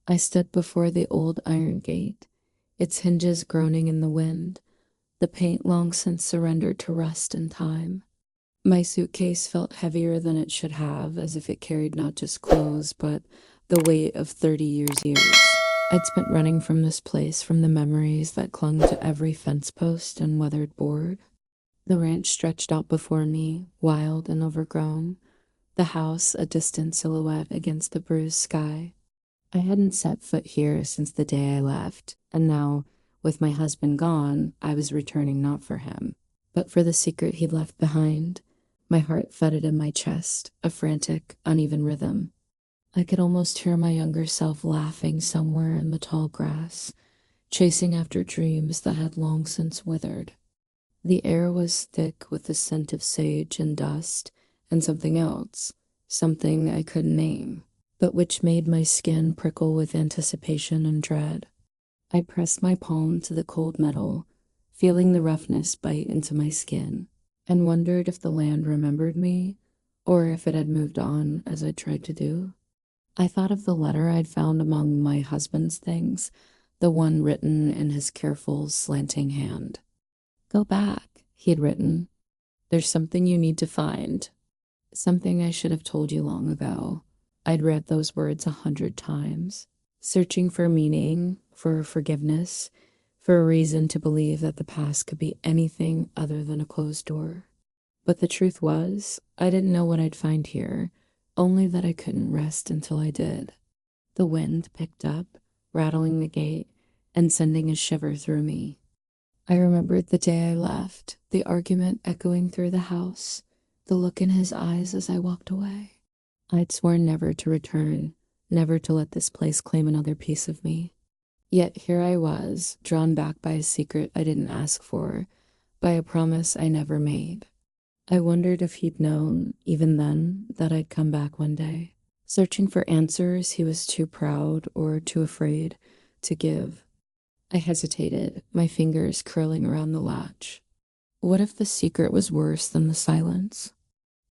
I stood before the old iron gate, its hinges groaning in the wind, the paint long since surrendered to rust and time. My suitcase felt heavier than it should have, as if it carried not just clothes, but the weight of 30 years. I'd spent running from this place, from the memories that clung to every fence post and weathered board. The ranch stretched out before me, wild and overgrown, the house a distant silhouette against the bruised sky. I hadn't set foot here since the day I left, and now, with my husband gone, I was returning not for him, but for the secret he'd left behind. My heart thudded in my chest, a frantic, uneven rhythm. I could almost hear my younger self laughing somewhere in the tall grass, chasing after dreams that had long since withered. The air was thick with the scent of sage and dust, and something else, something I couldn't name, but which made my skin prickle with anticipation and dread. I pressed my palm to the cold metal, feeling the roughness bite into my skin, and wondered if the land remembered me, or if it had moved on as I tried to do. I thought of the letter I'd found among my husband's things, the one written in his careful, slanting hand. "Go back," he'd written. "There's something you need to find. Something I should have told you long ago." I'd read those words 100 times, searching for meaning, for forgiveness, for a reason to believe that the past could be anything other than a closed door. But the truth was, I didn't know what I'd find here, only that I couldn't rest until I did. The wind picked up, rattling the gate and sending a shiver through me. I remembered the day I left, the argument echoing through the house, the look in his eyes as I walked away. I'd sworn never to return, never to let this place claim another piece of me. Yet here I was, drawn back by a secret I didn't ask for, by a promise I never made. I wondered if he'd known, even then, that I'd come back one day. Searching for answers he was too proud or too afraid to give. I hesitated, my fingers curling around the latch. What if the secret was worse than the silence?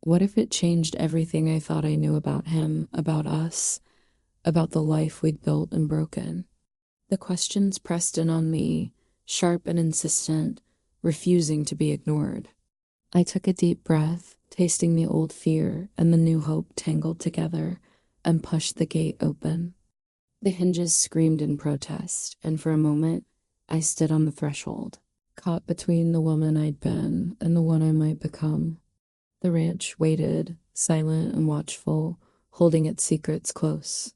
What if it changed everything I thought I knew about him, about us, about the life we'd built and broken? The questions pressed in on me, sharp and insistent, refusing to be ignored. I took a deep breath, tasting the old fear and the new hope tangled together, and pushed the gate open. The hinges screamed in protest, and for a moment, I stood on the threshold, caught between the woman I'd been and the one I might become. The ranch waited, silent and watchful, holding its secrets close.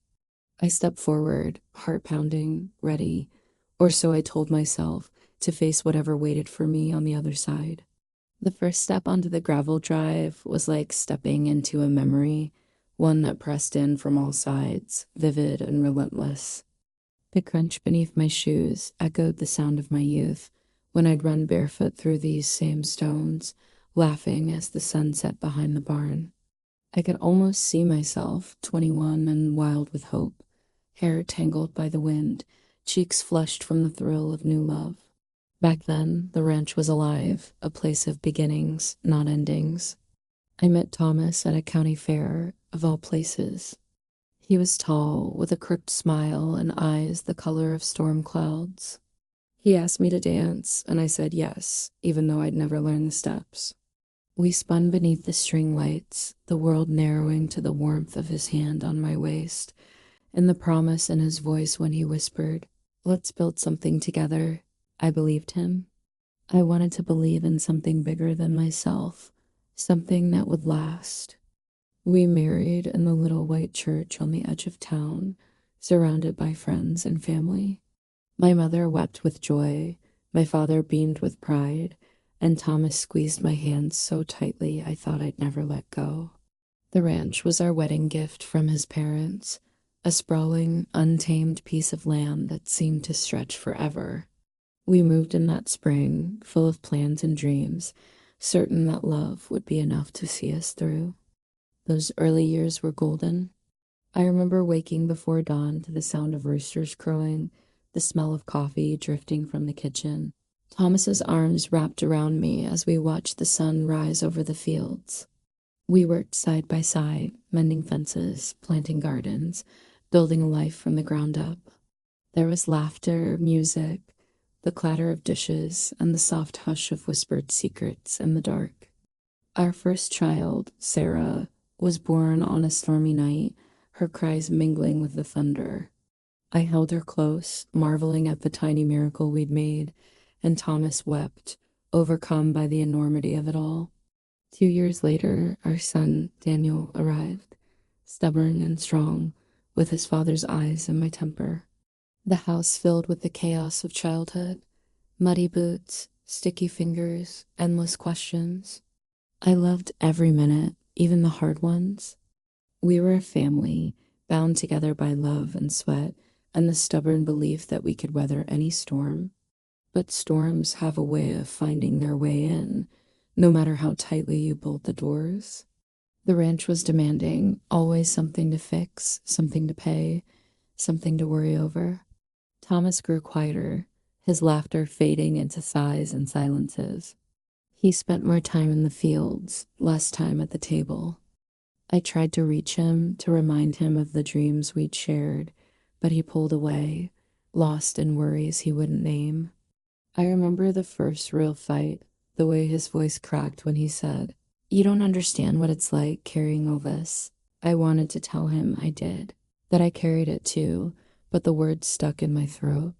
I stepped forward, heart pounding, ready, or so I told myself, to face whatever waited for me on the other side. The first step onto the gravel drive was like stepping into a memory, one that pressed in from all sides, vivid and relentless. The crunch beneath my shoes echoed the sound of my youth, when I'd run barefoot through these same stones, laughing as the sun set behind the barn. I could almost see myself, 21 and wild with hope, hair tangled by the wind, cheeks flushed from the thrill of new love. Back then, the ranch was alive, a place of beginnings, not endings. I met Thomas at a county fair, of all places. He was tall, with a crooked smile and eyes the color of storm clouds. He asked me to dance, and I said yes, even though I'd never learned the steps. We spun beneath the string lights, the world narrowing to the warmth of his hand on my waist, and the promise in his voice when he whispered, "Let's build something together." I believed him. I wanted to believe in something bigger than myself, something that would last. We married in the little white church on the edge of town, surrounded by friends and family. My mother wept with joy, my father beamed with pride, and Thomas squeezed my hands so tightly I thought I'd never let go. The ranch was our wedding gift from his parents, a sprawling, untamed piece of land that seemed to stretch forever. We moved in that spring, full of plans and dreams, certain that love would be enough to see us through. Those early years were golden. I remember waking before dawn to the sound of roosters crowing, the smell of coffee drifting from the kitchen. Thomas's arms wrapped around me as we watched the sun rise over the fields. We worked side by side, mending fences, planting gardens, building a life from the ground up. There was laughter, music, the clatter of dishes, and the soft hush of whispered secrets in the dark. Our first child, Sarah, was born on a stormy night, her cries mingling with the thunder. I held her close, marveling at the tiny miracle we'd made, and Thomas wept, overcome by the enormity of it all. 2 years later, our son, Daniel, arrived, stubborn and strong, with his father's eyes and my temper. The house filled with the chaos of childhood, muddy boots, sticky fingers, endless questions. I loved every minute, even the hard ones. We were a family, bound together by love and sweat, and the stubborn belief that we could weather any storm. But storms have a way of finding their way in, no matter how tightly you bolt the doors. The ranch was demanding, always something to fix, something to pay, something to worry over. Thomas grew quieter, his laughter fading into sighs and silences. He spent more time in the fields, less time at the table. I tried to reach him, to remind him of the dreams we'd shared, but he pulled away, lost in worries he wouldn't name. I remember the first real fight, the way his voice cracked when he said, "You don't understand what it's like carrying all this." I wanted to tell him I did, that I carried it too, but the words stuck in my throat.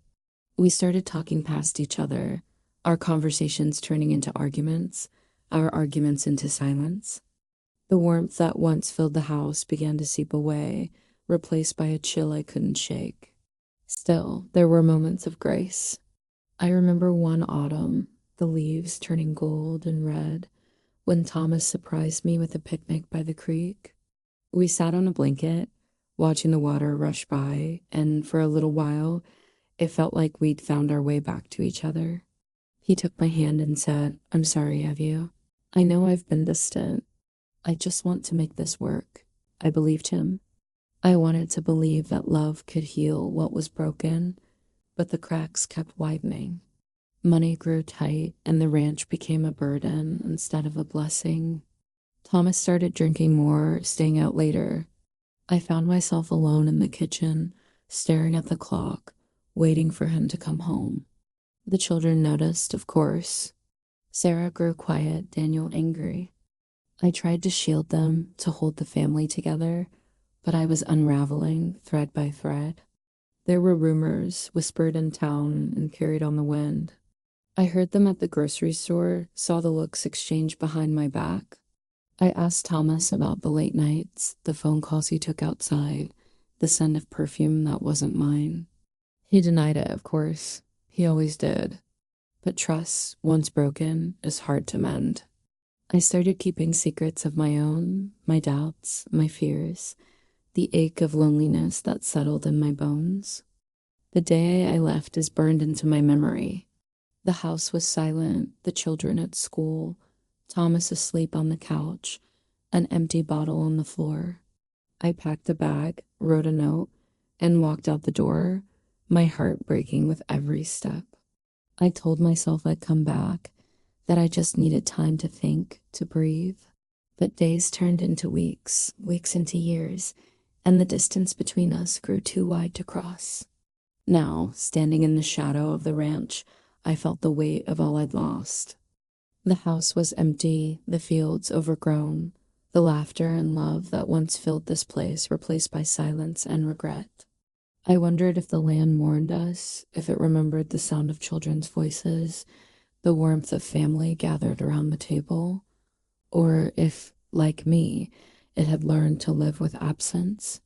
We started talking past each other, our conversations turning into arguments, our arguments into silence. The warmth that once filled the house began to seep away, replaced by a chill I couldn't shake. Still, there were moments of grace. I remember one autumn, the leaves turning gold and red, when Thomas surprised me with a picnic by the creek. We sat on a blanket, watching the water rush by, and for a little while, it felt like we'd found our way back to each other. He took my hand and said, "I'm sorry, have you? I know I've been distant. I just want to make this work." I believed him. I wanted to believe that love could heal what was broken, but the cracks kept widening. Money grew tight, and the ranch became a burden instead of a blessing. Thomas started drinking more, staying out later. I found myself alone in the kitchen, staring at the clock, waiting for him to come home. The children noticed, of course. Sarah grew quiet, Daniel angry. I tried to shield them, to hold the family together, but I was unraveling thread by thread. There were rumors, whispered in town and carried on the wind. I heard them at the grocery store, saw the looks exchanged behind my back. I asked Thomas about the late nights, the phone calls he took outside, the scent of perfume that wasn't mine. He denied it, of course. He always did. But trust, once broken, is hard to mend. I started keeping secrets of my own, my doubts, my fears, the ache of loneliness that settled in my bones. The day I left is burned into my memory. The house was silent, the children at school, Thomas asleep on the couch, an empty bottle on the floor. I packed a bag, wrote a note, and walked out the door, my heart breaking with every step. I told myself I'd come back, that I just needed time to think, to breathe. But days turned into weeks, weeks into years, and the distance between us grew too wide to cross. Now, standing in the shadow of the ranch, I felt the weight of all I'd lost. The house was empty, the fields overgrown, the laughter and love that once filled this place replaced by silence and regret. I wondered if the land mourned us, if it remembered the sound of children's voices, the warmth of family gathered around the table, or if, like me, it had learned to live with absence.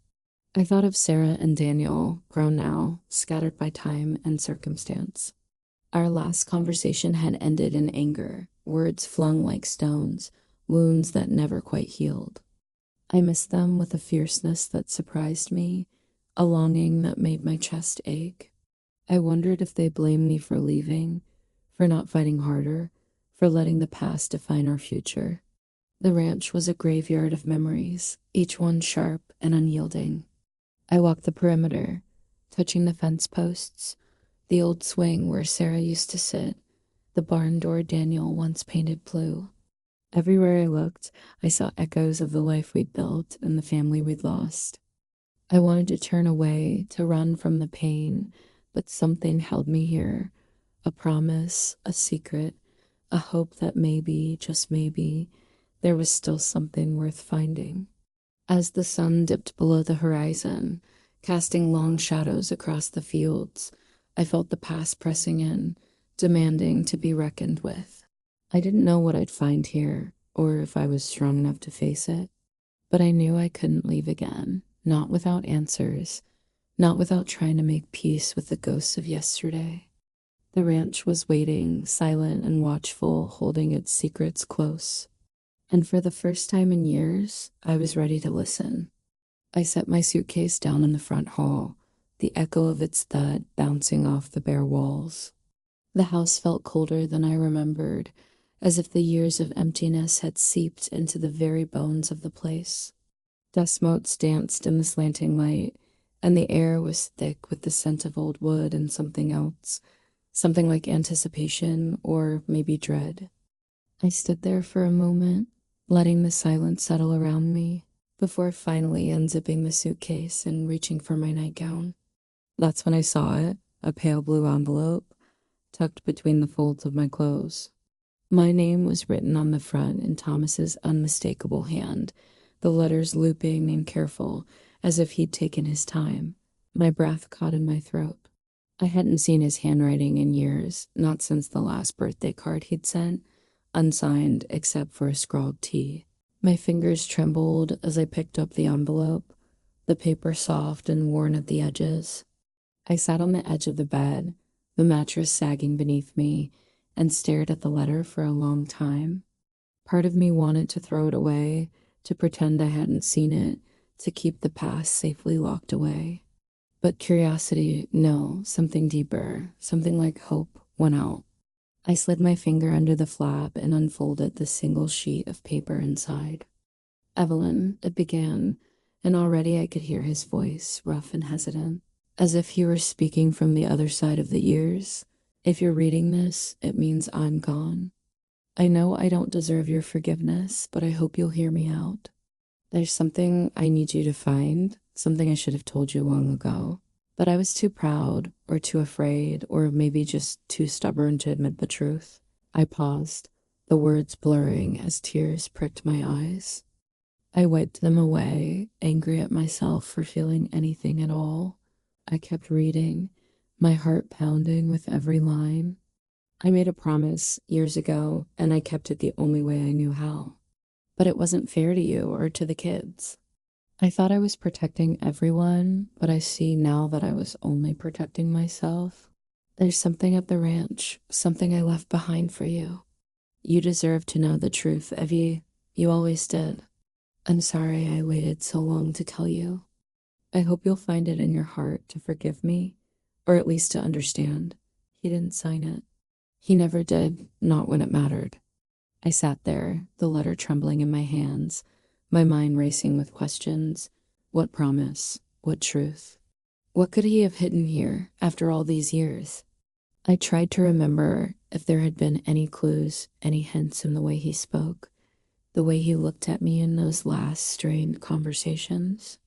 I thought of Sarah and Daniel, grown now, scattered by time and circumstance. Our last conversation had ended in anger, words flung like stones, wounds that never quite healed. I missed them with a fierceness that surprised me, a longing that made my chest ache. I wondered if they blamed me for leaving, for not fighting harder, for letting the past define our future. The ranch was a graveyard of memories, each one sharp and unyielding. I walked the perimeter, touching the fence posts, the old swing where Sarah used to sit, the barn door Daniel once painted blue. Everywhere I looked, I saw echoes of the life we'd built and the family we'd lost. I wanted to turn away, to run from the pain, but something held me here. A promise, a secret, a hope that maybe, just maybe, there was still something worth finding. As the sun dipped below the horizon, casting long shadows across the fields, I felt the past pressing in, demanding to be reckoned with. I didn't know what I'd find here, or if I was strong enough to face it, but I knew I couldn't leave again, not without answers, not without trying to make peace with the ghosts of yesterday. The ranch was waiting, silent and watchful, holding its secrets close. And for the first time in years, I was ready to listen. I set my suitcase down in the front hall, the echo of its thud bouncing off the bare walls. The house felt colder than I remembered, as if the years of emptiness had seeped into the very bones of the place. Dust motes danced in the slanting light, and the air was thick with the scent of old wood and something else, something like anticipation or maybe dread. I stood there for a moment, letting the silence settle around me, before finally unzipping the suitcase and reaching for my nightgown. That's when I saw it, a pale blue envelope, tucked between the folds of my clothes. My name was written on the front in Thomas's unmistakable hand, the letters looping and careful, as if he'd taken his time. My breath caught in my throat. I hadn't seen his handwriting in years, not since the last birthday card he'd sent, unsigned except for a scrawled T. My fingers trembled as I picked up the envelope, the paper soft and worn at the edges. I sat on the edge of the bed, the mattress sagging beneath me, and stared at the letter for a long time. Part of me wanted to throw it away, to pretend I hadn't seen it, to keep the past safely locked away. But curiosity, no, something deeper, something like hope, won out. I slid my finger under the flap and unfolded the single sheet of paper inside. Evelyn, it began, and already I could hear his voice, rough and hesitant, as if he were speaking from the other side of the years. If you're reading this, it means I'm gone. I know I don't deserve your forgiveness, but I hope you'll hear me out. There's something I need you to find, something I should have told you long ago. But I was too proud, or too afraid, or maybe just too stubborn to admit the truth. I paused, the words blurring as tears pricked my eyes. I wiped them away, angry at myself for feeling anything at all. I kept reading, my heart pounding with every line. I made a promise years ago, and I kept it the only way I knew how. But it wasn't fair to you or to the kids. I thought I was protecting everyone, but I see now that I was only protecting myself. There's something at the ranch, something I left behind for you. You deserve to know the truth, Evie. You always did. I'm sorry I waited so long to tell you. I hope you'll find it in your heart to forgive me, or at least to understand. He didn't sign it. He never did, not when it mattered. I sat there, the letter trembling in my hands, my mind racing with questions. What promise? What truth? What could he have hidden here after all these years? I tried to remember if there had been any clues, any hints in the way he spoke, the way he looked at me in those last strained conversations.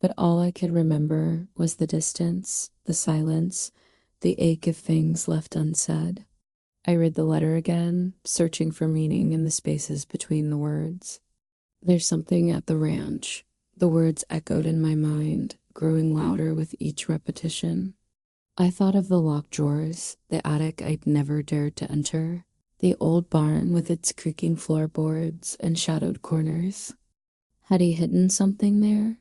But all I could remember was the distance, the silence, the ache of things left unsaid. I read the letter again, searching for meaning in the spaces between the words. There's something at the ranch. The words echoed in my mind, growing louder with each repetition. I thought of the locked drawers, the attic I'd never dared to enter, the old barn with its creaking floorboards and shadowed corners. Had he hidden something there?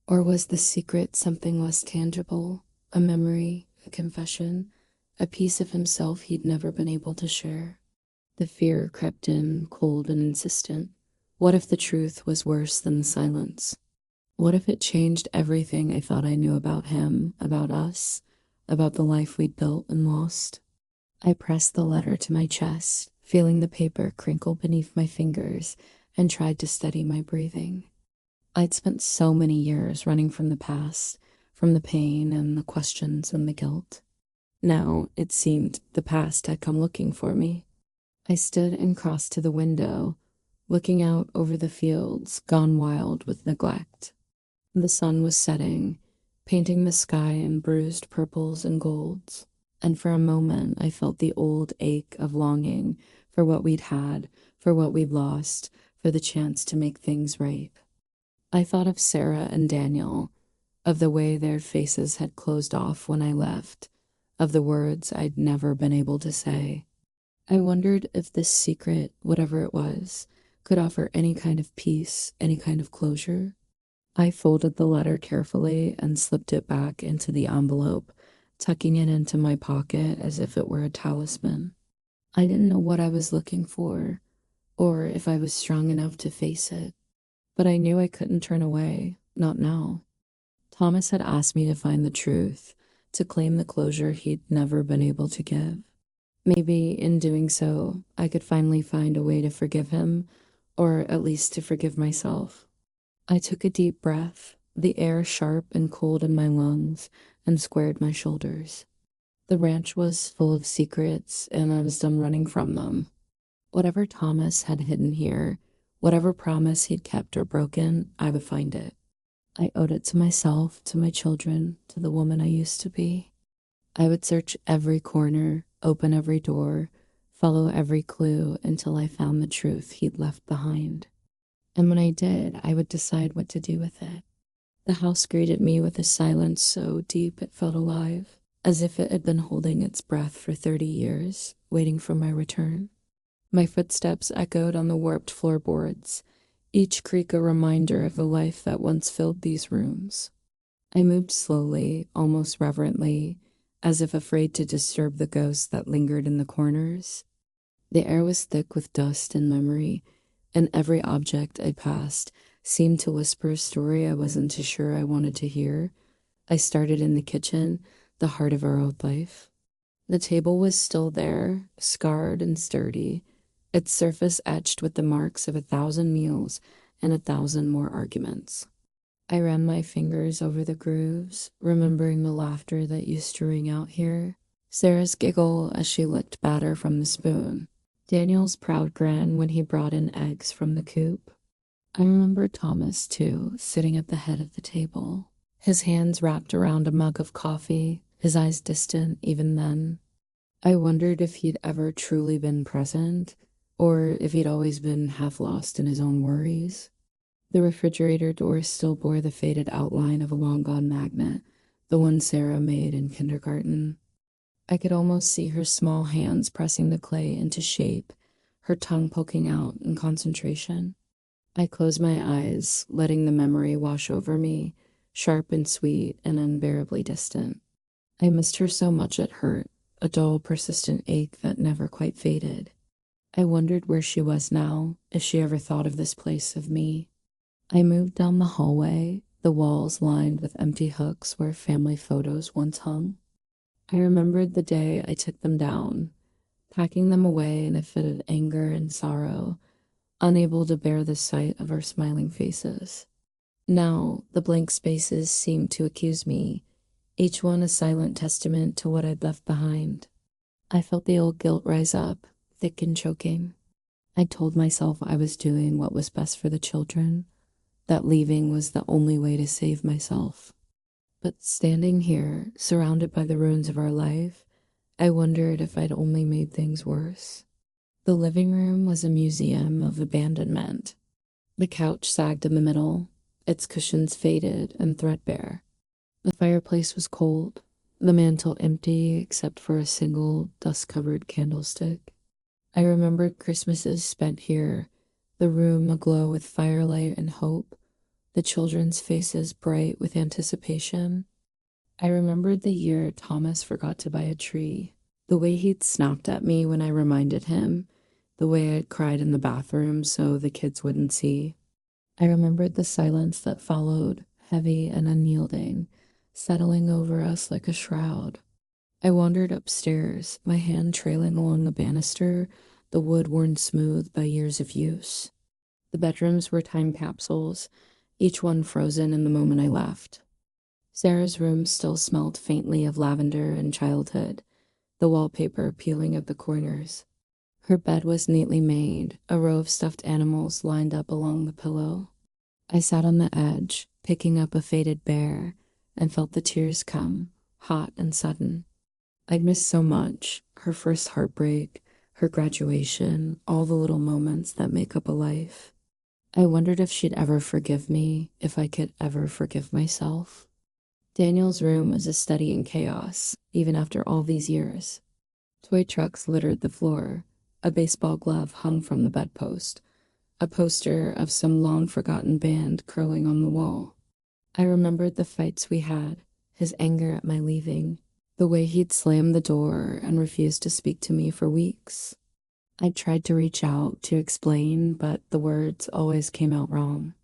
Or was the secret something less tangible, a memory, a confession, a piece of himself he'd never been able to share? The fear crept in, cold and insistent. What if the truth was worse than the silence? What if it changed everything I thought I knew about him, about us, about the life we'd built and lost? I pressed the letter to my chest, feeling the paper crinkle beneath my fingers, and tried to steady my breathing. I'd spent so many years running from the past, from the pain and the questions and the guilt. Now, it seemed, the past had come looking for me. I stood and crossed to the window, looking out over the fields gone wild with neglect. The sun was setting, painting the sky in bruised purples and golds, and for a moment I felt the old ache of longing for what we'd had, for what we'd lost, for the chance to make things right. I thought of Sarah and Daniel, of the way their faces had closed off when I left, of the words I'd never been able to say. I wondered if this secret, whatever it was, could offer any kind of peace, any kind of closure. I folded the letter carefully and slipped it back into the envelope, tucking it into my pocket as if it were a talisman. I didn't know what I was looking for, or if I was strong enough to face it, but I knew I couldn't turn away, not now. Thomas had asked me to find the truth, to claim the closure he'd never been able to give. Maybe in doing so, I could finally find a way to forgive him, or at least to forgive myself. I took a deep breath, the air sharp and cold in my lungs, and squared my shoulders. The ranch was full of secrets, and I was done running from them. Whatever Thomas had hidden here, whatever promise he'd kept or broken, I would find it. I owed it to myself, to my children, to the woman I used to be. I would search every corner, open every door, follow every clue until I found the truth he'd left behind. And when I did, I would decide what to do with it. The house greeted me with a silence so deep it felt alive, as if it had been holding its breath for 30 years, waiting for my return. My footsteps echoed on the warped floorboards, each creak a reminder of the life that once filled these rooms. I moved slowly, almost reverently, as if afraid to disturb the ghosts that lingered in the corners. The air was thick with dust and memory, and every object I passed seemed to whisper a story I wasn't too sure I wanted to hear. I started in the kitchen, the heart of our old life. The table was still there, scarred and sturdy, its surface etched with the marks of 1,000 meals and 1,000 more arguments. I ran my fingers over the grooves, remembering the laughter that used to ring out here, Sarah's giggle as she licked batter from the spoon, Daniel's proud grin when he brought in eggs from the coop. I remember Thomas, too, sitting at the head of the table, his hands wrapped around a mug of coffee, his eyes distant even then. I wondered if he'd ever truly been present, or if he'd always been half lost in his own worries. The refrigerator door still bore the faded outline of a long-gone magnet, the one Sarah made in kindergarten. I could almost see her small hands pressing the clay into shape, her tongue poking out in concentration. I closed my eyes, letting the memory wash over me, sharp and sweet and unbearably distant. I missed her so much it hurt, a dull, persistent ache that never quite faded. I wondered where she was now, if she ever thought of this place, of me. I moved down the hallway, the walls lined with empty hooks where family photos once hung. I remembered the day I took them down, packing them away in a fit of anger and sorrow, unable to bear the sight of our smiling faces. Now, the blank spaces seemed to accuse me, each one a silent testament to what I'd left behind. I felt the old guilt rise up, thick and choking. I told myself I was doing what was best for the children, that leaving was the only way to save myself. But standing here, surrounded by the ruins of our life, I wondered if I'd only made things worse. The living room was a museum of abandonment. The couch sagged in the middle, its cushions faded and threadbare. The fireplace was cold, the mantel empty except for a single dust-covered candlestick. I remembered Christmases spent here, the room aglow with firelight and hope, the children's faces bright with anticipation. I remembered the year Thomas forgot to buy a tree, the way he'd snapped at me when I reminded him, the way I'd cried in the bathroom so the kids wouldn't see. I remembered the silence that followed, heavy and unyielding, settling over us like a shroud. I wandered upstairs, my hand trailing along the banister, the wood worn smooth by years of use. The bedrooms were time capsules, each one frozen in the moment I left. Sarah's room still smelled faintly of lavender and childhood, the wallpaper peeling at the corners. Her bed was neatly made, a row of stuffed animals lined up along the pillow. I sat on the edge, picking up a faded bear, and felt the tears come, hot and sudden. I'd missed so much, her first heartbreak, her graduation, all the little moments that make up a life. I wondered if she'd ever forgive me, if I could ever forgive myself. Daniel's room was a study in chaos, even after all these years. Toy trucks littered the floor, a baseball glove hung from the bedpost, a poster of some long-forgotten band curling on the wall. I remembered the fights we had, his anger at my leaving, the way he'd slammed the door and refused to speak to me for weeks. I tried to reach out to explain, but the words always came out wrong.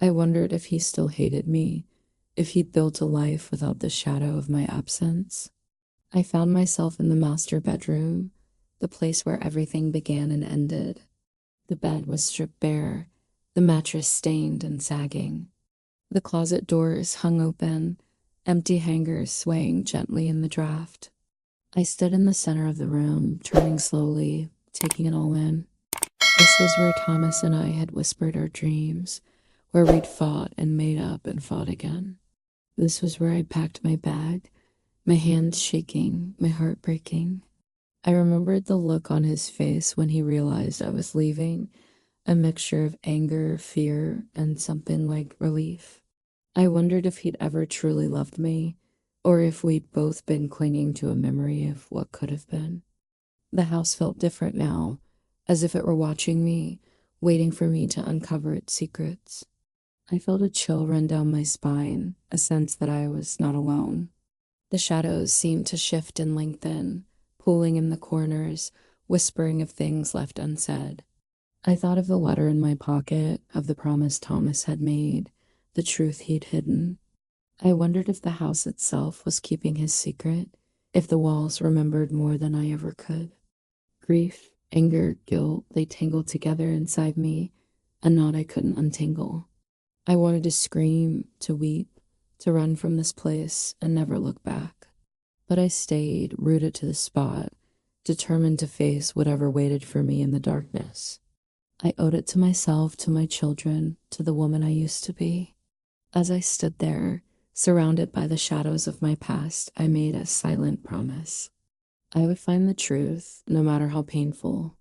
I wondered if he still hated me, if he'd built a life without the shadow of my absence. I found myself in the master bedroom, the place where everything began and ended. The bed was stripped bare, the mattress stained and sagging. The closet doors hung open, empty hangers swaying gently in the draft. I stood in the center of the room, turning slowly, taking it all in. This was where Thomas and I had whispered our dreams, where we'd fought and made up and fought again. This was where I packed my bag, my hands shaking, my heart breaking. I remembered the look on his face when he realized I was leaving, a mixture of anger, fear, and something like relief. I wondered if he'd ever truly loved me, or if we'd both been clinging to a memory of what could have been. The house felt different now, as if it were watching me, waiting for me to uncover its secrets. I felt a chill run down my spine, a sense that I was not alone. The shadows seemed to shift and lengthen, pooling in the corners, whispering of things left unsaid. I thought of the letter in my pocket, of the promise Thomas had made, the truth he'd hidden. I wondered if the house itself was keeping his secret, if the walls remembered more than I ever could. Grief, anger, guilt, they tangled together inside me, a knot I couldn't untangle. I wanted to scream, to weep, to run from this place and never look back. But I stayed, rooted to the spot, determined to face whatever waited for me in the darkness. I owed it to myself, to my children, to the woman I used to be. As I stood there, surrounded by the shadows of my past, I made a silent promise. I would find the truth, no matter how painful.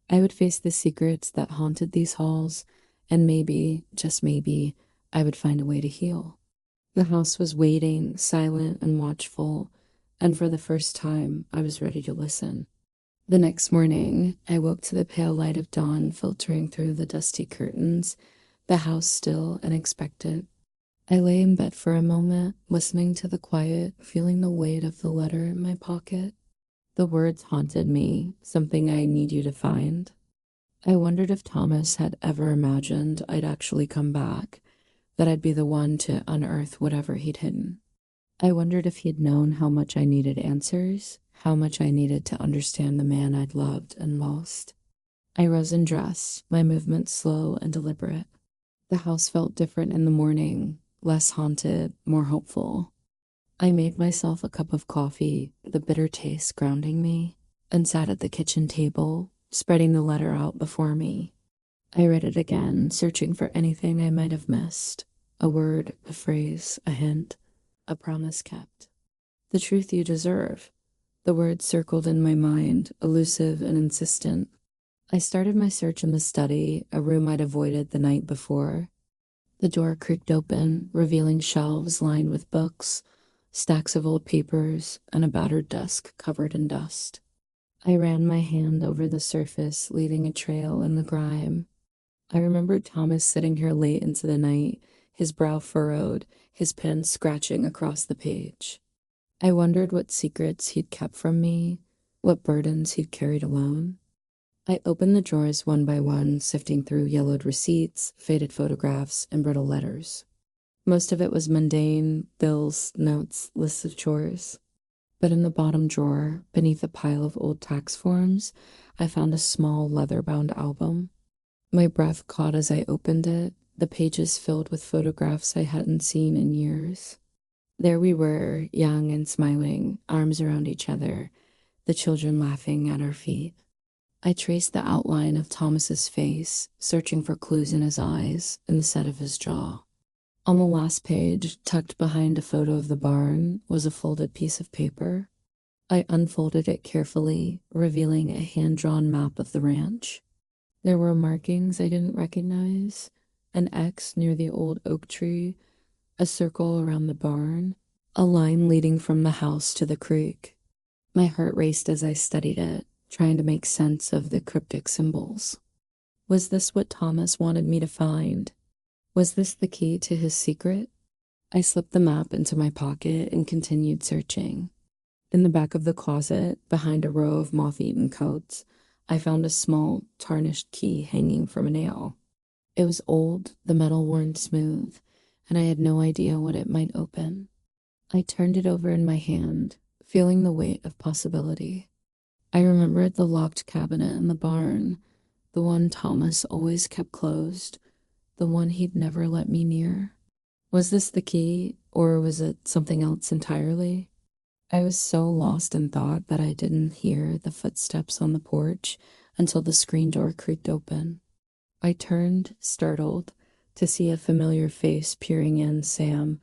I would face the secrets that haunted these halls, and maybe, just maybe, I would find a way to heal. The house was waiting, silent and watchful, and for the first time, I was ready to listen. The next morning, I woke to the pale light of dawn filtering through the dusty curtains, the house still and expectant. I lay in bed for a moment, listening to the quiet, feeling the weight of the letter in my pocket. The words haunted me, something I need you to find. I wondered if Thomas had ever imagined I'd actually come back, that I'd be the one to unearth whatever he'd hidden. I wondered if he'd known how much I needed answers, how much I needed to understand the man I'd loved and lost. I rose and dressed, my movements slow and deliberate. The house felt different in the morning, less haunted, more hopeful. I made myself a cup of coffee, the bitter taste grounding me, and sat at the kitchen table, spreading the letter out before me. I read it again, searching for anything I might have missed. A word, a phrase, a hint, a promise kept. The truth you deserve. The words circled in my mind, elusive and insistent. I started my search in the study, a room I'd avoided the night before. The door creaked open, revealing shelves lined with books, stacks of old papers, and a battered desk covered in dust. I ran my hand over the surface, leaving a trail in the grime. I remembered Thomas sitting here late into the night, his brow furrowed, his pen scratching across the page. I wondered what secrets he'd kept from me, what burdens he'd carried alone. I opened the drawers one by one, sifting through yellowed receipts, faded photographs, and brittle letters. Most of it was mundane, bills, notes, lists of chores. But in the bottom drawer, beneath a pile of old tax forms, I found a small leather-bound album. My breath caught as I opened it, the pages filled with photographs I hadn't seen in years. There we were, young and smiling, arms around each other, the children laughing at our feet. I traced the outline of Thomas's face, searching for clues in his eyes and the set of his jaw. On the last page, tucked behind a photo of the barn, was a folded piece of paper. I unfolded it carefully, revealing a hand-drawn map of the ranch. There were markings I didn't recognize, an X near the old oak tree, a circle around the barn, a line leading from the house to the creek. My heart raced as I studied it, trying to make sense of the cryptic symbols. Was this what Thomas wanted me to find? Was this the key to his secret? I slipped the map into my pocket and continued searching. In the back of the closet, behind a row of moth-eaten coats, I found a small, tarnished key hanging from a nail. It was old, the metal worn smooth, and I had no idea what it might open. I turned it over in my hand, feeling the weight of possibility. I remembered the locked cabinet in the barn, the one Thomas always kept closed, the one he'd never let me near. Was this the key, or was it something else entirely? I was so lost in thought that I didn't hear the footsteps on the porch until the screen door creaked open. I turned, startled, to see a familiar face peering in. Sam,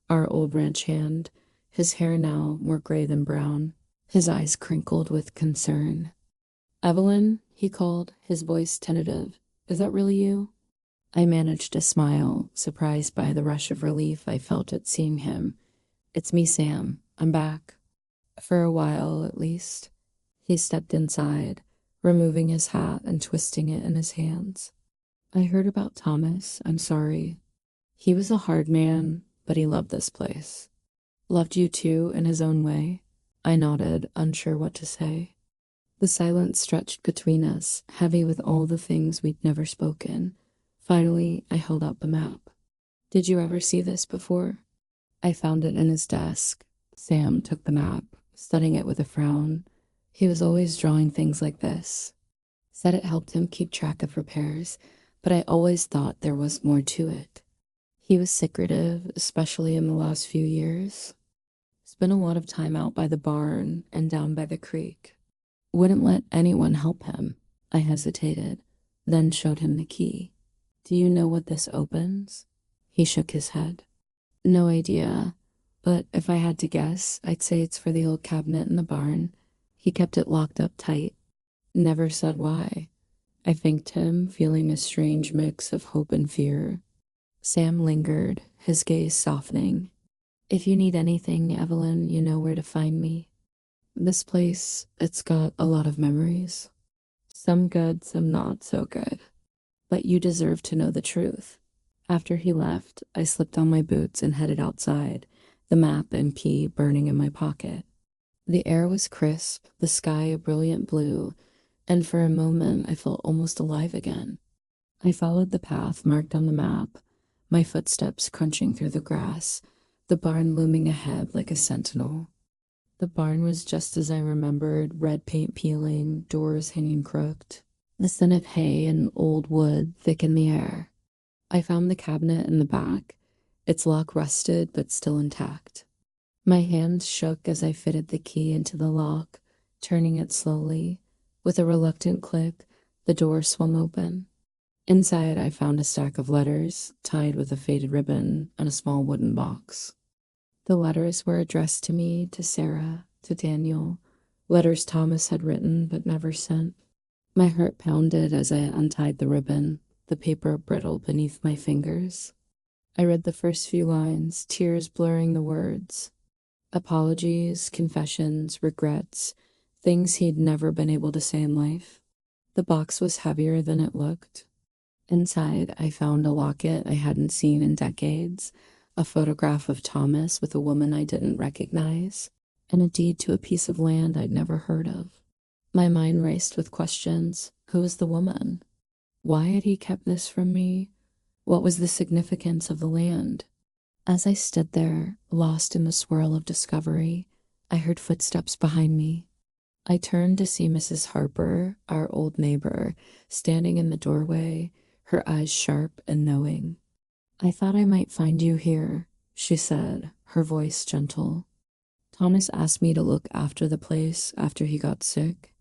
our old ranch hand, his hair now more gray than brown, his eyes crinkled with concern. "Evelyn," he called, his voice tentative. "Is that really you?" I managed a smile, surprised by the rush of relief I felt at seeing him. "It's me, Sam. I'm back." For a while, at least. He stepped inside, removing his hat and twisting it in his hands. "I heard about Thomas. I'm sorry. He was a hard man, but he loved this place." "Loved you too, in his own way?" I nodded, unsure what to say. The silence stretched between us, heavy with all the things we'd never spoken. Finally, I held out the map. "Did you ever see this before?" I found it in his desk. Sam took the map, studying it with a frown. He was always drawing things like this. Said it helped him keep track of repairs, but I always thought there was more to it. He was secretive, especially in the last few years. Spent a lot of time out by the barn and down by the creek. Wouldn't let anyone help him. I hesitated, then showed him the key. "Do you know what this opens?" He shook his head. "No idea, but if I had to guess, I'd say it's for the old cabinet in the barn. He kept it locked up tight. Never said why." I thanked him, feeling a strange mix of hope and fear. Sam lingered, his gaze softening. "If you need anything, Evelyn, you know where to find me. This place, it's got a lot of memories. Some good, some not so good. But you deserve to know the truth." After he left, I slipped on my boots and headed outside, the map and key burning in my pocket. The air was crisp, the sky a brilliant blue, and for a moment I felt almost alive again. I followed the path marked on the map, my footsteps crunching through the grass, the barn looming ahead like a sentinel. The barn was just as I remembered, red paint peeling, doors hanging crooked, the scent of hay and old wood thick in the air. I found the cabinet in the back, its lock rusted but still intact. My hands shook as I fitted the key into the lock, turning it slowly. With a reluctant click, the door swung open. Inside, I found a stack of letters, tied with a faded ribbon, and a small wooden box. The letters were addressed to me, to Sarah, to Daniel, letters Thomas had written but never sent. My heart pounded as I untied the ribbon, the paper brittle beneath my fingers. I read the first few lines, tears blurring the words. Apologies, confessions, regrets, things he'd never been able to say in life. The box was heavier than it looked. Inside, I found a locket I hadn't seen in decades, a photograph of Thomas with a woman I didn't recognize, and a deed to a piece of land I'd never heard of. My mind raced with questions. Who was the woman? Why had he kept this from me? What was the significance of the land? As I stood there, lost in the swirl of discovery, I heard footsteps behind me. I turned to see Mrs. Harper, our old neighbor, standing in the doorway, her eyes sharp and knowing. "I thought I might find you here," she said, her voice gentle. "Thomas asked me to look after the place after he got sick.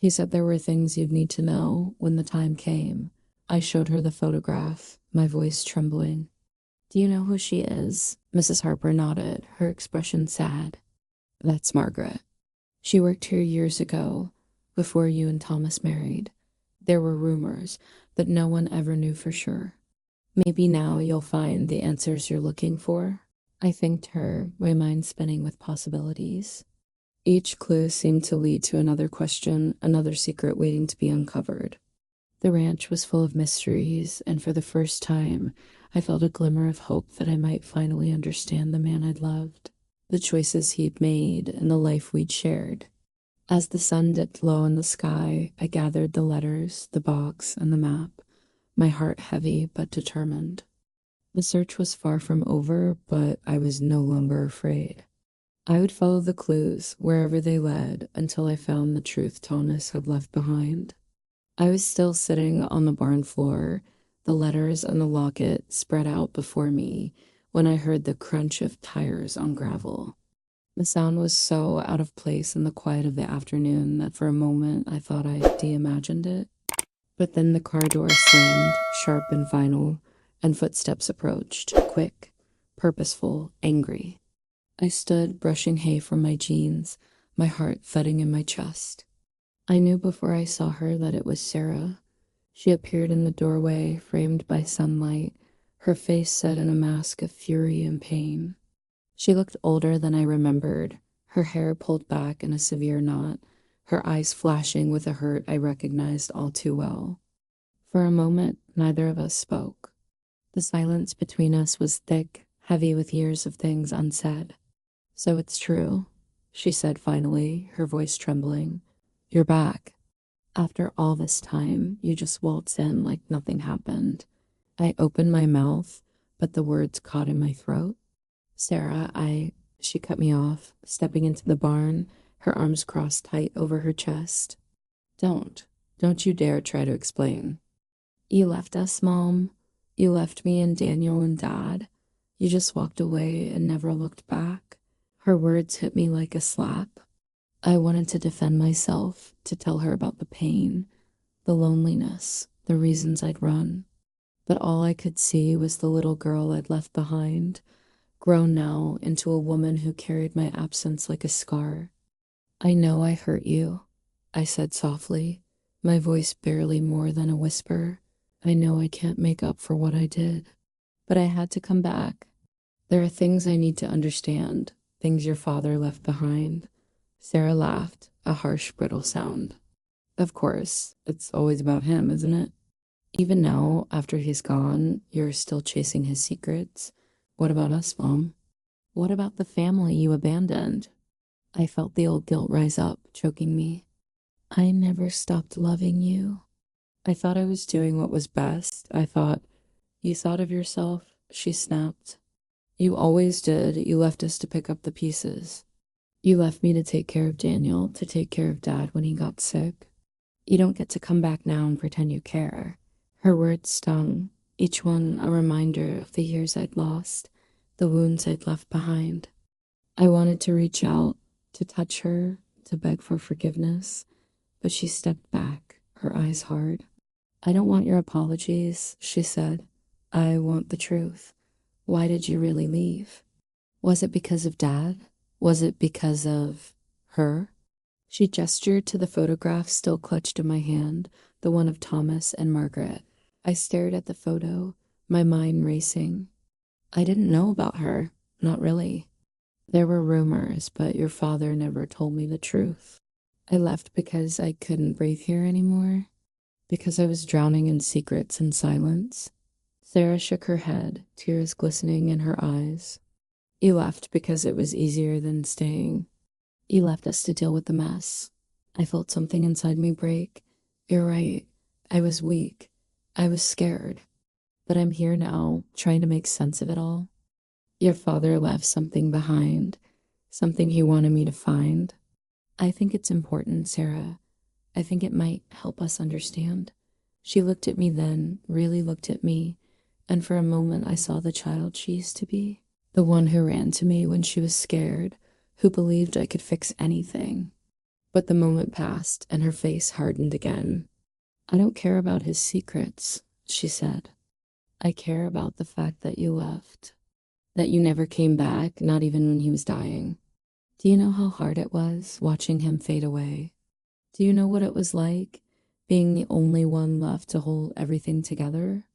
He said there were things you'd need to know when the time came. I showed her the photograph, my voice trembling. Do you know who she is? Mrs. Harper nodded, her expression sad. That's Margaret. She worked here years ago, before you and Thomas married. There were rumors, but no one ever knew for sure. Maybe now you'll find the answers you're looking for. I thanked her, my mind spinning with possibilities. Each clue seemed to lead to another question, another secret waiting to be uncovered. The ranch was full of mysteries, and for the first time, I felt a glimmer of hope that I might finally understand the man I'd loved, the choices he'd made, and the life we'd shared. As the sun dipped low in the sky, I gathered the letters, the box, and the map, my heart heavy but determined. The search was far from over, but I was no longer afraid. I would follow the clues wherever they led until I found the truth Thomas had left behind. I was still sitting on the barn floor, the letters and the locket spread out before me, when I heard the crunch of tires on gravel. The sound was so out of place in the quiet of the afternoon that for a moment I thought I de-imagined it. But then the car door slammed, sharp and final, and footsteps approached, quick, purposeful, angry. I stood, brushing hay from my jeans, my heart thudding in my chest. I knew before I saw her that it was Sarah. She appeared in the doorway, framed by sunlight, her face set in a mask of fury and pain. She looked older than I remembered, her hair pulled back in a severe knot, her eyes flashing with a hurt I recognized all too well. For a moment, neither of us spoke. The silence between us was thick, heavy with years of things unsaid. So it's true, she said finally, her voice trembling. You're back. After all this time, you just waltz in like nothing happened. I opened my mouth, but the words caught in my throat. Sarah, She cut me off, stepping into the barn, her arms crossed tight over her chest. Don't you dare try to explain. You left us, Mom. You left me and Daniel and Dad. You just walked away and never looked back. Her words hit me like a slap. I wanted to defend myself, to tell her about the pain, the loneliness, the reasons I'd run. But all I could see was the little girl I'd left behind, grown now into a woman who carried my absence like a scar. I know I hurt you, I said softly, my voice barely more than a whisper. I know I can't make up for what I did, but I had to come back. There are things I need to understand, things your father left behind. Sarah laughed, a harsh, brittle sound. Of course, it's always about him, isn't it? Even now, after he's gone, you're still chasing his secrets. What about us, Mom? What about the family you abandoned? I felt the old guilt rise up, choking me. I never stopped loving you. I thought I was doing what was best. I thought, you thought of yourself, she snapped. You always did. You left us to pick up the pieces. You left me to take care of Daniel, to take care of Dad when he got sick. You don't get to come back now and pretend you care. Her words stung, each one a reminder of the years I'd lost, the wounds I'd left behind. I wanted to reach out, to touch her, to beg for forgiveness, but she stepped back, her eyes hard. I don't want your apologies, she said. I want the truth. Why did you really leave? Was it because of Dad? Was it because of her? She gestured to the photograph still clutched in my hand, the one of Thomas and Margaret. I stared at the photo, my mind racing. I didn't know about her, not really. There were rumors, but your father never told me the truth. I left because I couldn't breathe here anymore, because I was drowning in secrets and silence. Sarah shook her head, tears glistening in her eyes. You left because it was easier than staying. You left us to deal with the mess. I felt something inside me break. You're right. I was weak. I was scared. But I'm here now, trying to make sense of it all. Your father left something behind, something he wanted me to find. I think it's important, Sarah. I think it might help us understand. She looked at me then, really looked at me, and for a moment I saw the child she used to be, the one who ran to me when she was scared, who believed I could fix anything. But the moment passed and her face hardened again. I don't care about his secrets, she said. I care about the fact that you left, that you never came back, not even when he was dying. Do you know how hard it was watching him fade away? Do you know what it was like, being the only one left to hold everything together?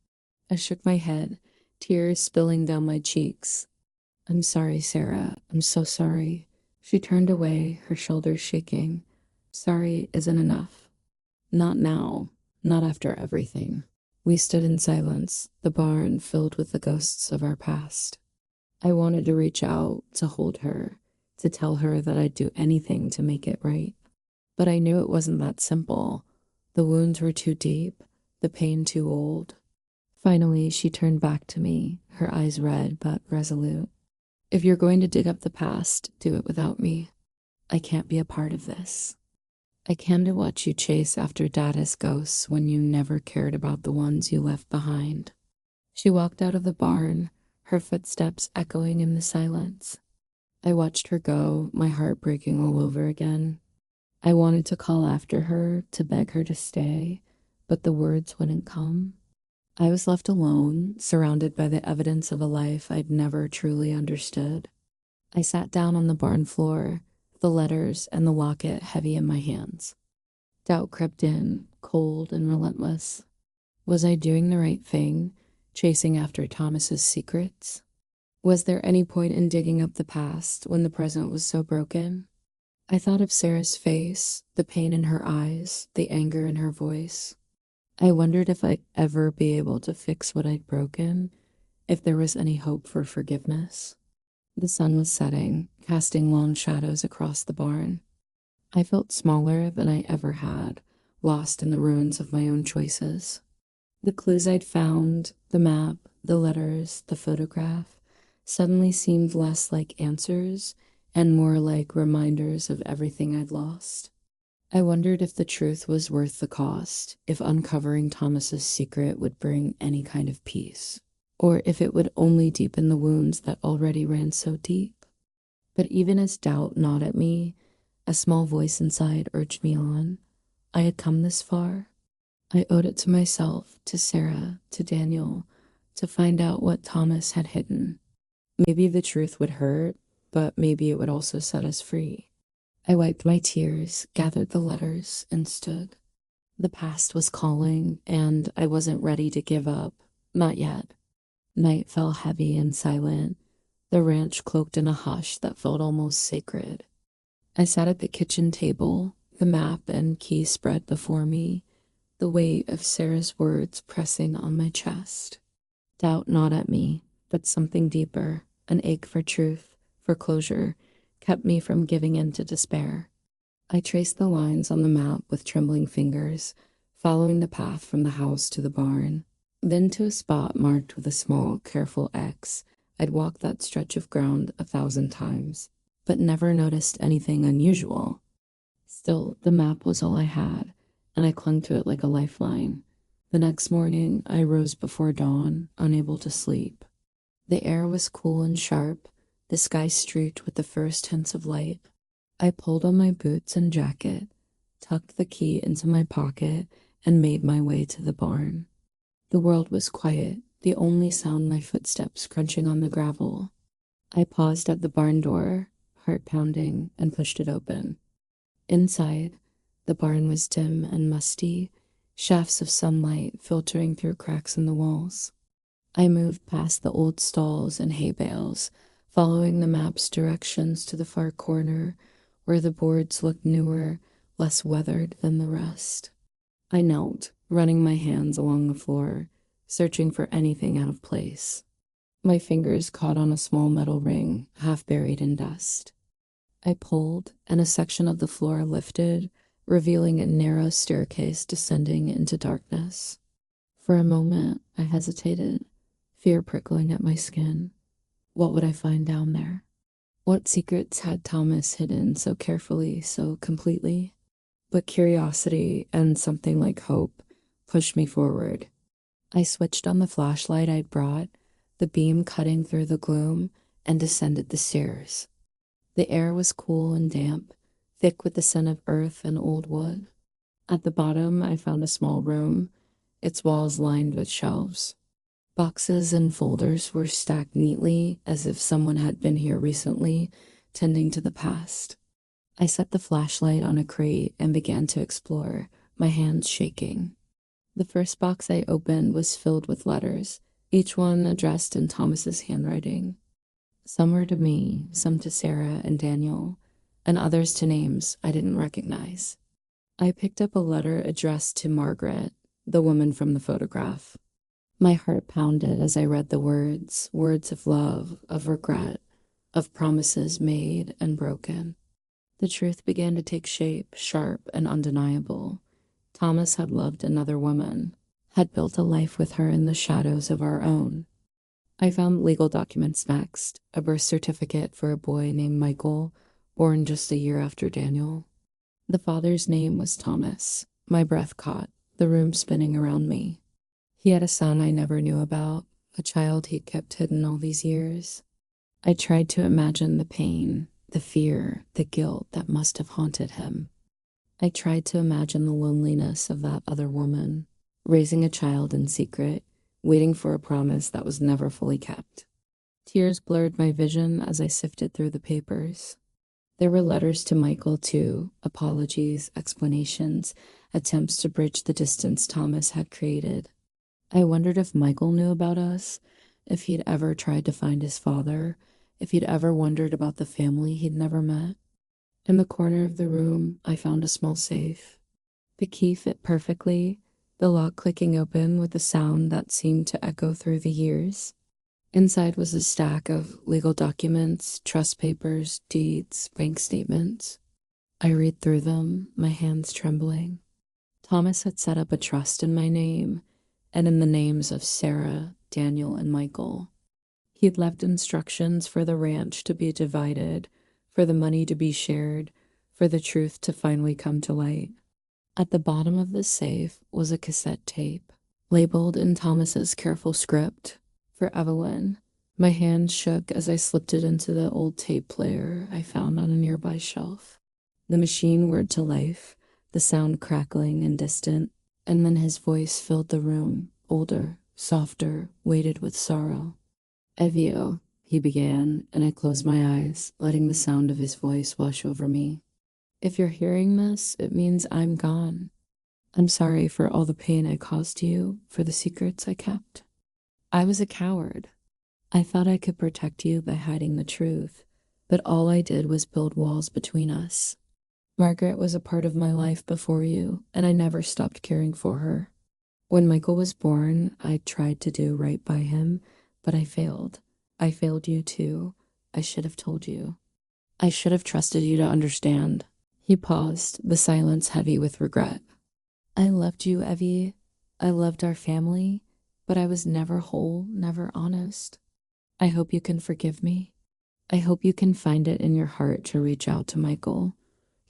I shook my head, tears spilling down my cheeks. I'm sorry, Sarah. I'm so sorry. She turned away, her shoulders shaking. Sorry isn't enough. Not now. Not after everything. We stood in silence, the barn filled with the ghosts of our past. I wanted to reach out, to hold her, to tell her that I'd do anything to make it right. But I knew it wasn't that simple. The wounds were too deep, the pain too old. Finally, she turned back to me, her eyes red but resolute. If you're going to dig up the past, do it without me. I can't be a part of this. I came to watch you chase after Dada's ghosts when you never cared about the ones you left behind. She walked out of the barn, her footsteps echoing in the silence. I watched her go, my heart breaking all over again. I wanted to call after her, to beg her to stay, but the words wouldn't come. I was left alone, surrounded by the evidence of a life I'd never truly understood. I sat down on the barn floor, the letters and the locket heavy in my hands. Doubt crept in, cold and relentless. Was I doing the right thing, chasing after Thomas's secrets? Was there any point in digging up the past when the present was so broken? I thought of Sarah's face, the pain in her eyes, the anger in her voice. I wondered if I'd ever be able to fix what I'd broken, if there was any hope for forgiveness. The sun was setting, casting long shadows across the barn. I felt smaller than I ever had, lost in the ruins of my own choices. The clues I'd found, the map, the letters, the photograph, suddenly seemed less like answers and more like reminders of everything I'd lost. I wondered if the truth was worth the cost, if uncovering Thomas's secret would bring any kind of peace, or if it would only deepen the wounds that already ran so deep. But even as doubt gnawed at me, a small voice inside urged me on. I had come this far. I owed it to myself, to Sarah, to Daniel, to find out what Thomas had hidden. Maybe the truth would hurt, but maybe it would also set us free. I wiped my tears, gathered the letters, and stood. The past was calling, and I wasn't ready to give up. Not yet. Night fell heavy and silent, the ranch cloaked in a hush that felt almost sacred. I sat at the kitchen table, the map and key spread before me, the weight of Sarah's words pressing on my chest. Doubt gnawed at me, but something deeper, an ache for truth, for closure, kept me from giving in to despair. I traced the lines on the map with trembling fingers, following the path from the house to the barn, then to a spot marked with a small, careful X. I'd walked that stretch of ground 1,000 times, but never noticed anything unusual. Still, the map was all I had, and I clung to it like a lifeline. The next morning, I rose before dawn, unable to sleep. The air was cool and sharp, the sky streaked with the first hints of light. I pulled on my boots and jacket, tucked the key into my pocket, and made my way to the barn. The world was quiet, the only sound my footsteps crunching on the gravel. I paused at the barn door, heart pounding, and pushed it open. Inside, the barn was dim and musty, shafts of sunlight filtering through cracks in the walls. I moved past the old stalls and hay bales, following the map's directions to the far corner, where the boards looked newer, less weathered than the rest. I knelt, running my hands along the floor, searching for anything out of place. My fingers caught on a small metal ring, half buried in dust. I pulled, and a section of the floor lifted, revealing a narrow staircase descending into darkness. For a moment, I hesitated, fear prickling at my skin. What would I find down there? What secrets had Thomas hidden so carefully, so completely? But curiosity and something like hope pushed me forward. I switched on the flashlight I'd brought, the beam cutting through the gloom, and descended the stairs. The air was cool and damp, thick with the scent of earth and old wood. At the bottom, I found a small room, its walls lined with shelves. Boxes and folders were stacked neatly as if someone had been here recently, tending to the past. I set the flashlight on a crate and began to explore, my hands shaking. The first box I opened was filled with letters, each one addressed in Thomas's handwriting. Some were to me, some to Sarah and Daniel, and others to names I didn't recognize. I picked up a letter addressed to Margaret, the woman from the photograph. My heart pounded as I read the words, words of love, of regret, of promises made and broken. The truth began to take shape, sharp and undeniable. Thomas had loved another woman, had built a life with her in the shadows of our own. I found legal documents next, a birth certificate for a boy named Michael, born just a year after Daniel. The father's name was Thomas. My breath caught, the room spinning around me. He had a son I never knew about, a child he'd kept hidden all these years. I tried to imagine the pain, the fear, the guilt that must have haunted him. I tried to imagine the loneliness of that other woman, raising a child in secret, waiting for a promise that was never fully kept. Tears blurred my vision as I sifted through the papers. There were letters to Michael, too, apologies, explanations, attempts to bridge the distance Thomas had created. I wondered if Michael knew about us, if he'd ever tried to find his father, if he'd ever wondered about the family he'd never met. In the corner of the room, I found a small safe. The key fit perfectly, the lock clicking open with a sound that seemed to echo through the years. Inside was a stack of legal documents, trust papers, deeds, bank statements. I read through them, my hands trembling. Thomas had set up a trust in my name, and in the names of Sarah, Daniel, and Michael. He'd left instructions for the ranch to be divided, for the money to be shared, for the truth to finally come to light. At the bottom of the safe was a cassette tape, labeled in Thomas's careful script, for Evelyn. My hand shook as I slipped it into the old tape player I found on a nearby shelf. The machine whirred to life, the sound crackling and distant, and then his voice filled the room, older, softer, weighted with sorrow. Evio, he began, and I closed my eyes, letting the sound of his voice wash over me. If you're hearing this, it means I'm gone. I'm sorry for all the pain I caused you, for the secrets I kept. I was a coward. I thought I could protect you by hiding the truth, but all I did was build walls between us. Margaret was a part of my life before you, and I never stopped caring for her. When Michael was born, I tried to do right by him, but I failed. I failed you too. I should have told you. I should have trusted you to understand. He paused, the silence heavy with regret. I loved you, Evie. I loved our family, but I was never whole, never honest. I hope you can forgive me. I hope you can find it in your heart to reach out to Michael,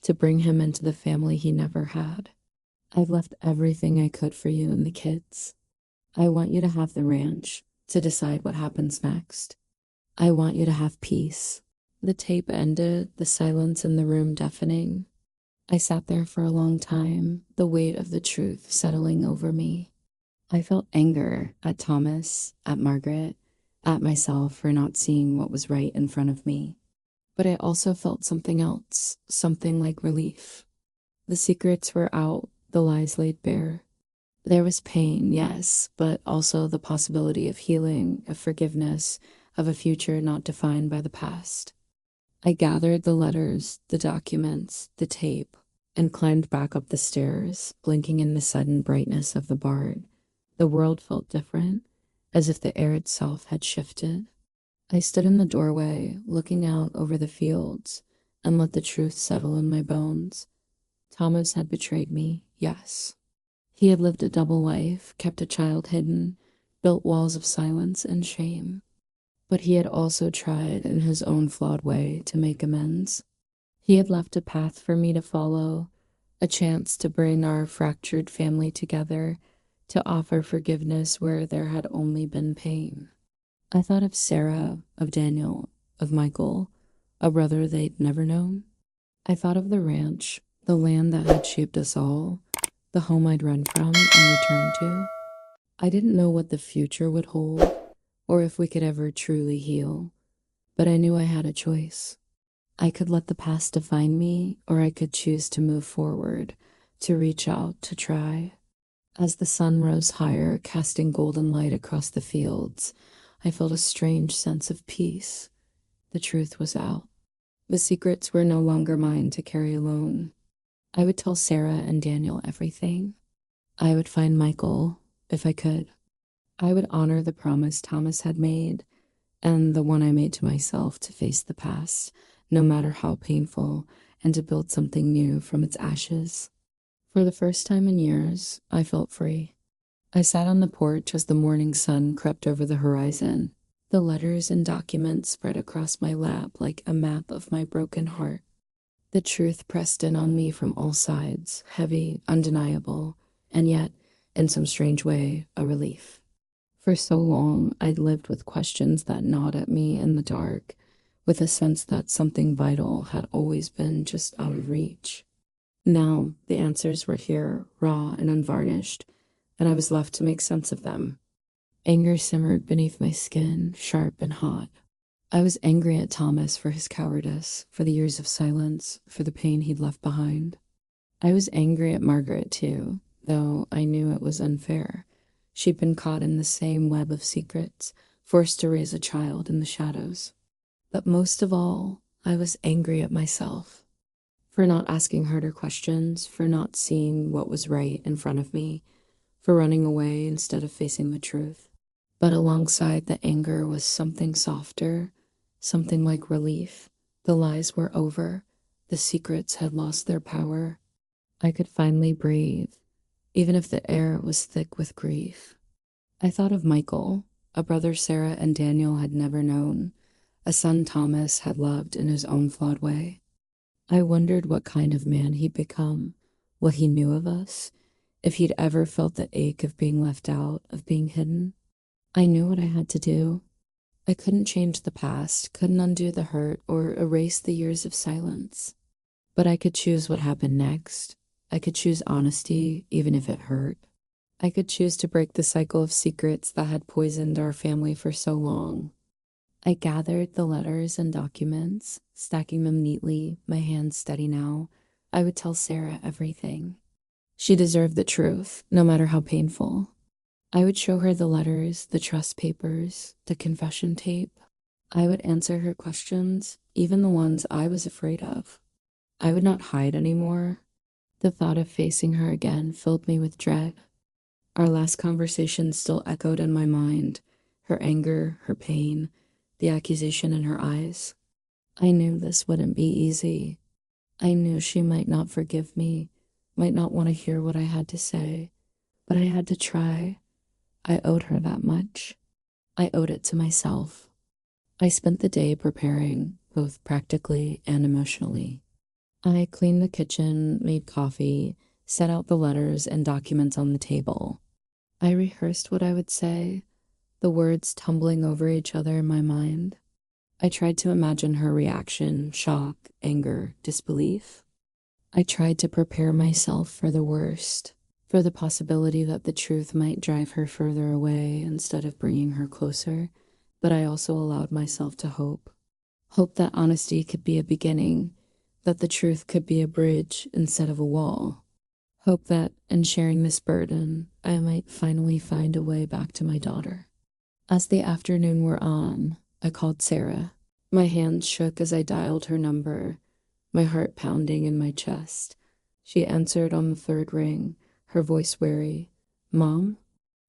to bring him into the family he never had. I've left everything I could for you and the kids. I want you to have the ranch, to decide what happens next. I want you to have peace. The tape ended, the silence in the room deafening. I sat there for a long time, the weight of the truth settling over me. I felt anger at Thomas, at Margaret, at myself for not seeing what was right in front of me. But I also felt something else, something like relief. The secrets were out, the lies laid bare. There was pain, yes, but also the possibility of healing, of forgiveness, of a future not defined by the past. I gathered the letters, the documents, the tape, and climbed back up the stairs, blinking in the sudden brightness of the barn. The world felt different, as if the air itself had shifted. I stood in the doorway, looking out over the fields, and let the truth settle in my bones. Thomas had betrayed me, yes. He had lived a double life, kept a child hidden, built walls of silence and shame. But he had also tried, in his own flawed way, to make amends. He had left a path for me to follow, a chance to bring our fractured family together, to offer forgiveness where there had only been pain. I thought of Sarah, of Daniel, of Michael, a brother they'd never known. I thought of the ranch, the land that had shaped us all, the home I'd run from and return to. I didn't know what the future would hold, or if we could ever truly heal, but I knew I had a choice. I could let the past define me, or I could choose to move forward, to reach out, to try. As the sun rose higher, casting golden light across the fields, I felt a strange sense of peace. The truth was out. The secrets were no longer mine to carry alone. I would tell Sarah and Daniel everything. I would find Michael, if I could. I would honor the promise Thomas had made, and the one I made to myself to face the past, no matter how painful, and to build something new from its ashes. For the first time in years, I felt free. I sat on the porch as the morning sun crept over the horizon. The letters and documents spread across my lap like a map of my broken heart. The truth pressed in on me from all sides, heavy, undeniable, and yet, in some strange way, a relief. For so long, I'd lived with questions that gnawed at me in the dark, with a sense that something vital had always been just out of reach. Now, the answers were here, raw and unvarnished, and I was left to make sense of them. Anger simmered beneath my skin, sharp and hot. I was angry at Thomas for his cowardice, for the years of silence, for the pain he'd left behind. I was angry at Margaret, too, though I knew it was unfair. She'd been caught in the same web of secrets, forced to raise a child in the shadows. But most of all, I was angry at myself. For not asking harder questions, for not seeing what was right in front of me, for running away instead of facing the truth. But alongside the anger was something softer, something like relief. The lies were over. The secrets had lost their power. I could finally breathe, even if the air was thick with grief. I thought of Michael, a brother Sarah and Daniel had never known, a son Thomas had loved in his own flawed way. I wondered what kind of man he'd become, what he knew of us, if he'd ever felt the ache of being left out, of being hidden. I knew what I had to do. I couldn't change the past, couldn't undo the hurt, or erase the years of silence. But I could choose what happened next. I could choose honesty, even if it hurt. I could choose to break the cycle of secrets that had poisoned our family for so long. I gathered the letters and documents, stacking them neatly, my hands steady now. I would tell Sarah everything. She deserved the truth, no matter how painful. I would show her the letters, the trust papers, the confession tape. I would answer her questions, even the ones I was afraid of. I would not hide anymore. The thought of facing her again filled me with dread. Our last conversation still echoed in my mind, her anger, her pain, the accusation in her eyes. I knew this wouldn't be easy. I knew she might not forgive me, might not want to hear what I had to say, but I had to try. I owed her that much. I owed it to myself. I spent the day preparing, both practically and emotionally. I cleaned the kitchen, made coffee, set out the letters and documents on the table. I rehearsed what I would say, the words tumbling over each other in my mind. I tried to imagine her reaction, shock, anger, disbelief. I tried to prepare myself for the worst, for the possibility that the truth might drive her further away instead of bringing her closer, but I also allowed myself to hope. Hope that honesty could be a beginning, that the truth could be a bridge instead of a wall. Hope that, in sharing this burden, I might finally find a way back to my daughter. As the afternoon wore on, I called Sarah. My hands shook as I dialed her number, my heart pounding in my chest. She answered on the third ring, her voice wary. "Mom?"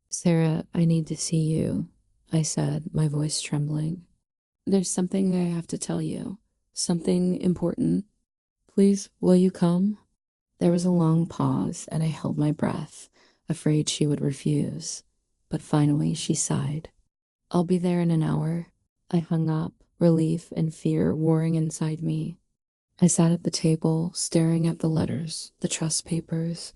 "Sarah, I need to see you," I said, my voice trembling. "There's something I have to tell you. Something important. Please, will you come?" There was a long pause, and I held my breath, afraid she would refuse. But finally she sighed. "I'll be there in an hour." I hung up, relief and fear warring inside me. I sat at the table, staring at the letters, the trust papers,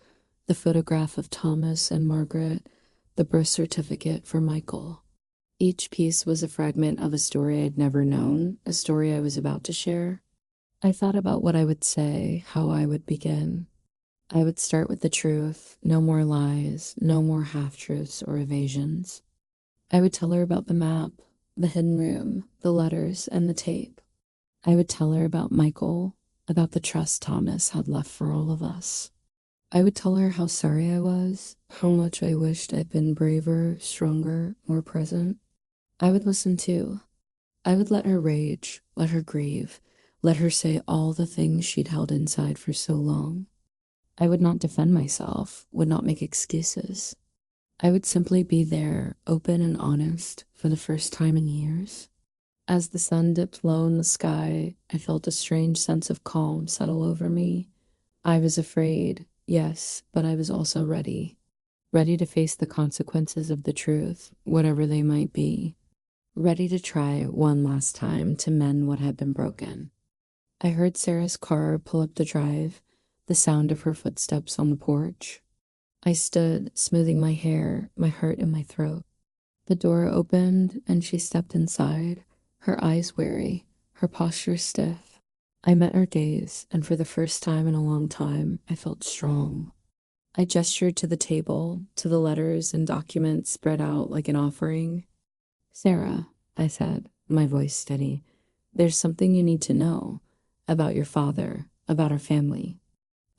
the photograph of Thomas and Margaret, the birth certificate for Michael. Each piece was a fragment of a story I'd never known, a story I was about to share. I thought about what I would say, how I would begin. I would start with the truth, no more lies, no more half truths or evasions. I would tell her about the map, the hidden room, the letters, and the tape. I would tell her about Michael, about the trust Thomas had left for all of us. I would tell her how sorry I was, how much I wished I'd been braver, stronger, more present. I would listen too. I would let her rage, let her grieve, let her say all the things she'd held inside for so long. I would not defend myself, would not make excuses. I would simply be there, open and honest, for the first time in years. As the sun dipped low in the sky, I felt a strange sense of calm settle over me. I was afraid, yes, but I was also ready. Ready to face the consequences of the truth, whatever they might be. Ready to try one last time to mend what had been broken. I heard Sarah's car pull up the drive, the sound of her footsteps on the porch. I stood, smoothing my hair, my heart in my throat. The door opened, and she stepped inside, her eyes wary, her posture stiff. I met her gaze, and for the first time in a long time, I felt strong. I gestured to the table, to the letters and documents spread out like an offering. "Sarah," I said, my voice steady, "there's something you need to know about your father, about our family,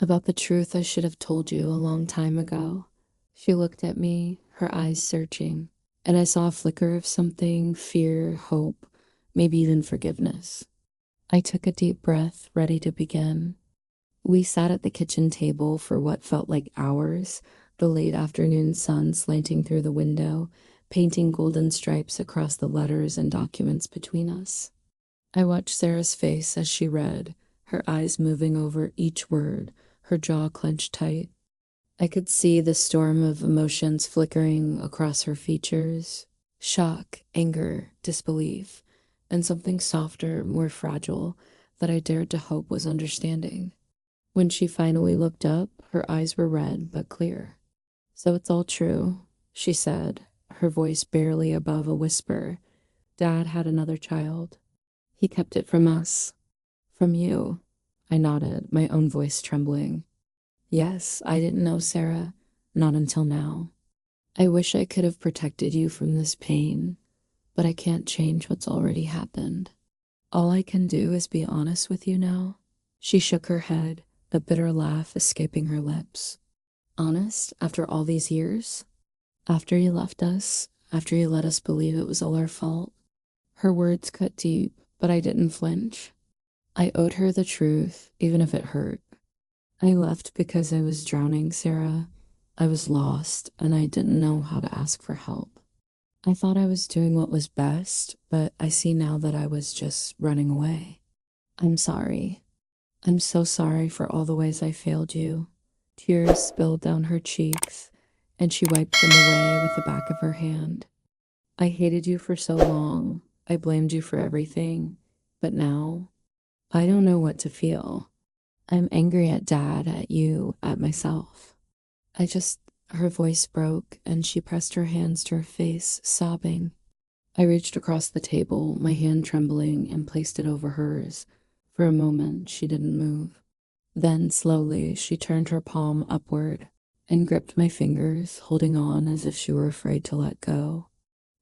about the truth I should have told you a long time ago." She looked at me, her eyes searching, and I saw a flicker of something, fear, hope, maybe even forgiveness. I took a deep breath, ready to begin. We sat at the kitchen table for what felt like hours, the late afternoon sun slanting through the window, painting golden stripes across the letters and documents between us. I watched Sarah's face as she read, her eyes moving over each word, her jaw clenched tight. I could see the storm of emotions flickering across her features: shock, anger, disbelief, and something softer, more fragile, that I dared to hope was understanding. When she finally looked up, her eyes were red but clear. "So it's all true," she said, her voice barely above a whisper. "Dad had another child. He kept it from us. From you." I nodded, my own voice trembling. "Yes, I didn't know, Sarah. Not until now. I wish I could have protected you from this pain, but I can't change what's already happened. All I can do is be honest with you now." She shook her head, a bitter laugh escaping her lips. "Honest, after all these years? After you left us, after you let us believe it was all our fault?" Her words cut deep, but I didn't flinch. I owed her the truth, even if it hurt. "I left because I was drowning, Sarah. I was lost, and I didn't know how to ask for help. I thought I was doing what was best, but I see now that I was just running away. I'm sorry. I'm so sorry for all the ways I failed you." Tears spilled down her cheeks, and she wiped them away with the back of her hand. "I hated you for so long. I blamed you for everything. But now, I don't know what to feel. I'm angry at Dad, at you, at myself. I just..." Her voice broke, and she pressed her hands to her face, sobbing. I reached across the table, my hand trembling, and placed it over hers. For a moment, she didn't move. Then, slowly, she turned her palm upward and gripped my fingers, holding on as if she were afraid to let go.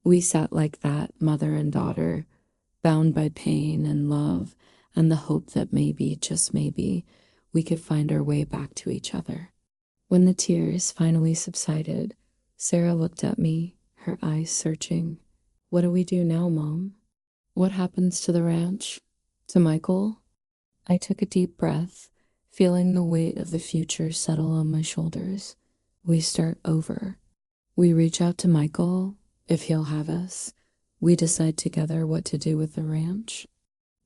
We sat like that, mother and daughter, bound by pain and love and the hope that maybe, just maybe, we could find our way back to each other. When the tears finally subsided, Sarah looked at me, her eyes searching. "What do we do now, Mom? What happens to the ranch? To Michael?" I took a deep breath, feeling the weight of the future settle on my shoulders. "We start over. We reach out to Michael, if he'll have us. We decide together what to do with the ranch.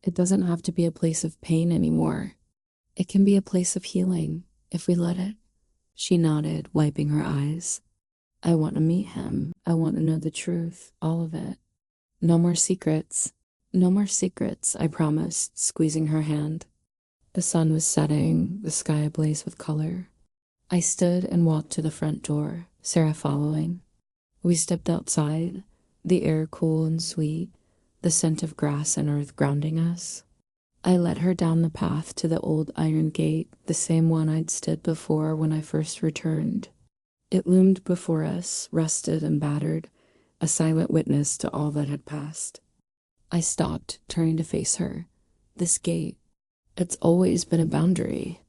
It doesn't have to be a place of pain anymore. It can be a place of healing, if we let it." She nodded, wiping her eyes. "I want to meet him. I want to know the truth, all of it. No more secrets." "No more secrets," I promised, squeezing her hand. The sun was setting, the sky ablaze with color. I stood and walked to the front door, Sarah following. We stepped outside, the air cool and sweet, the scent of grass and earth grounding us. I led her down the path to the old iron gate, the same one I'd stood before when I first returned. It loomed before us, rusted and battered, a silent witness to all that had passed. I stopped, turning to face her. This gate, it's always been a boundary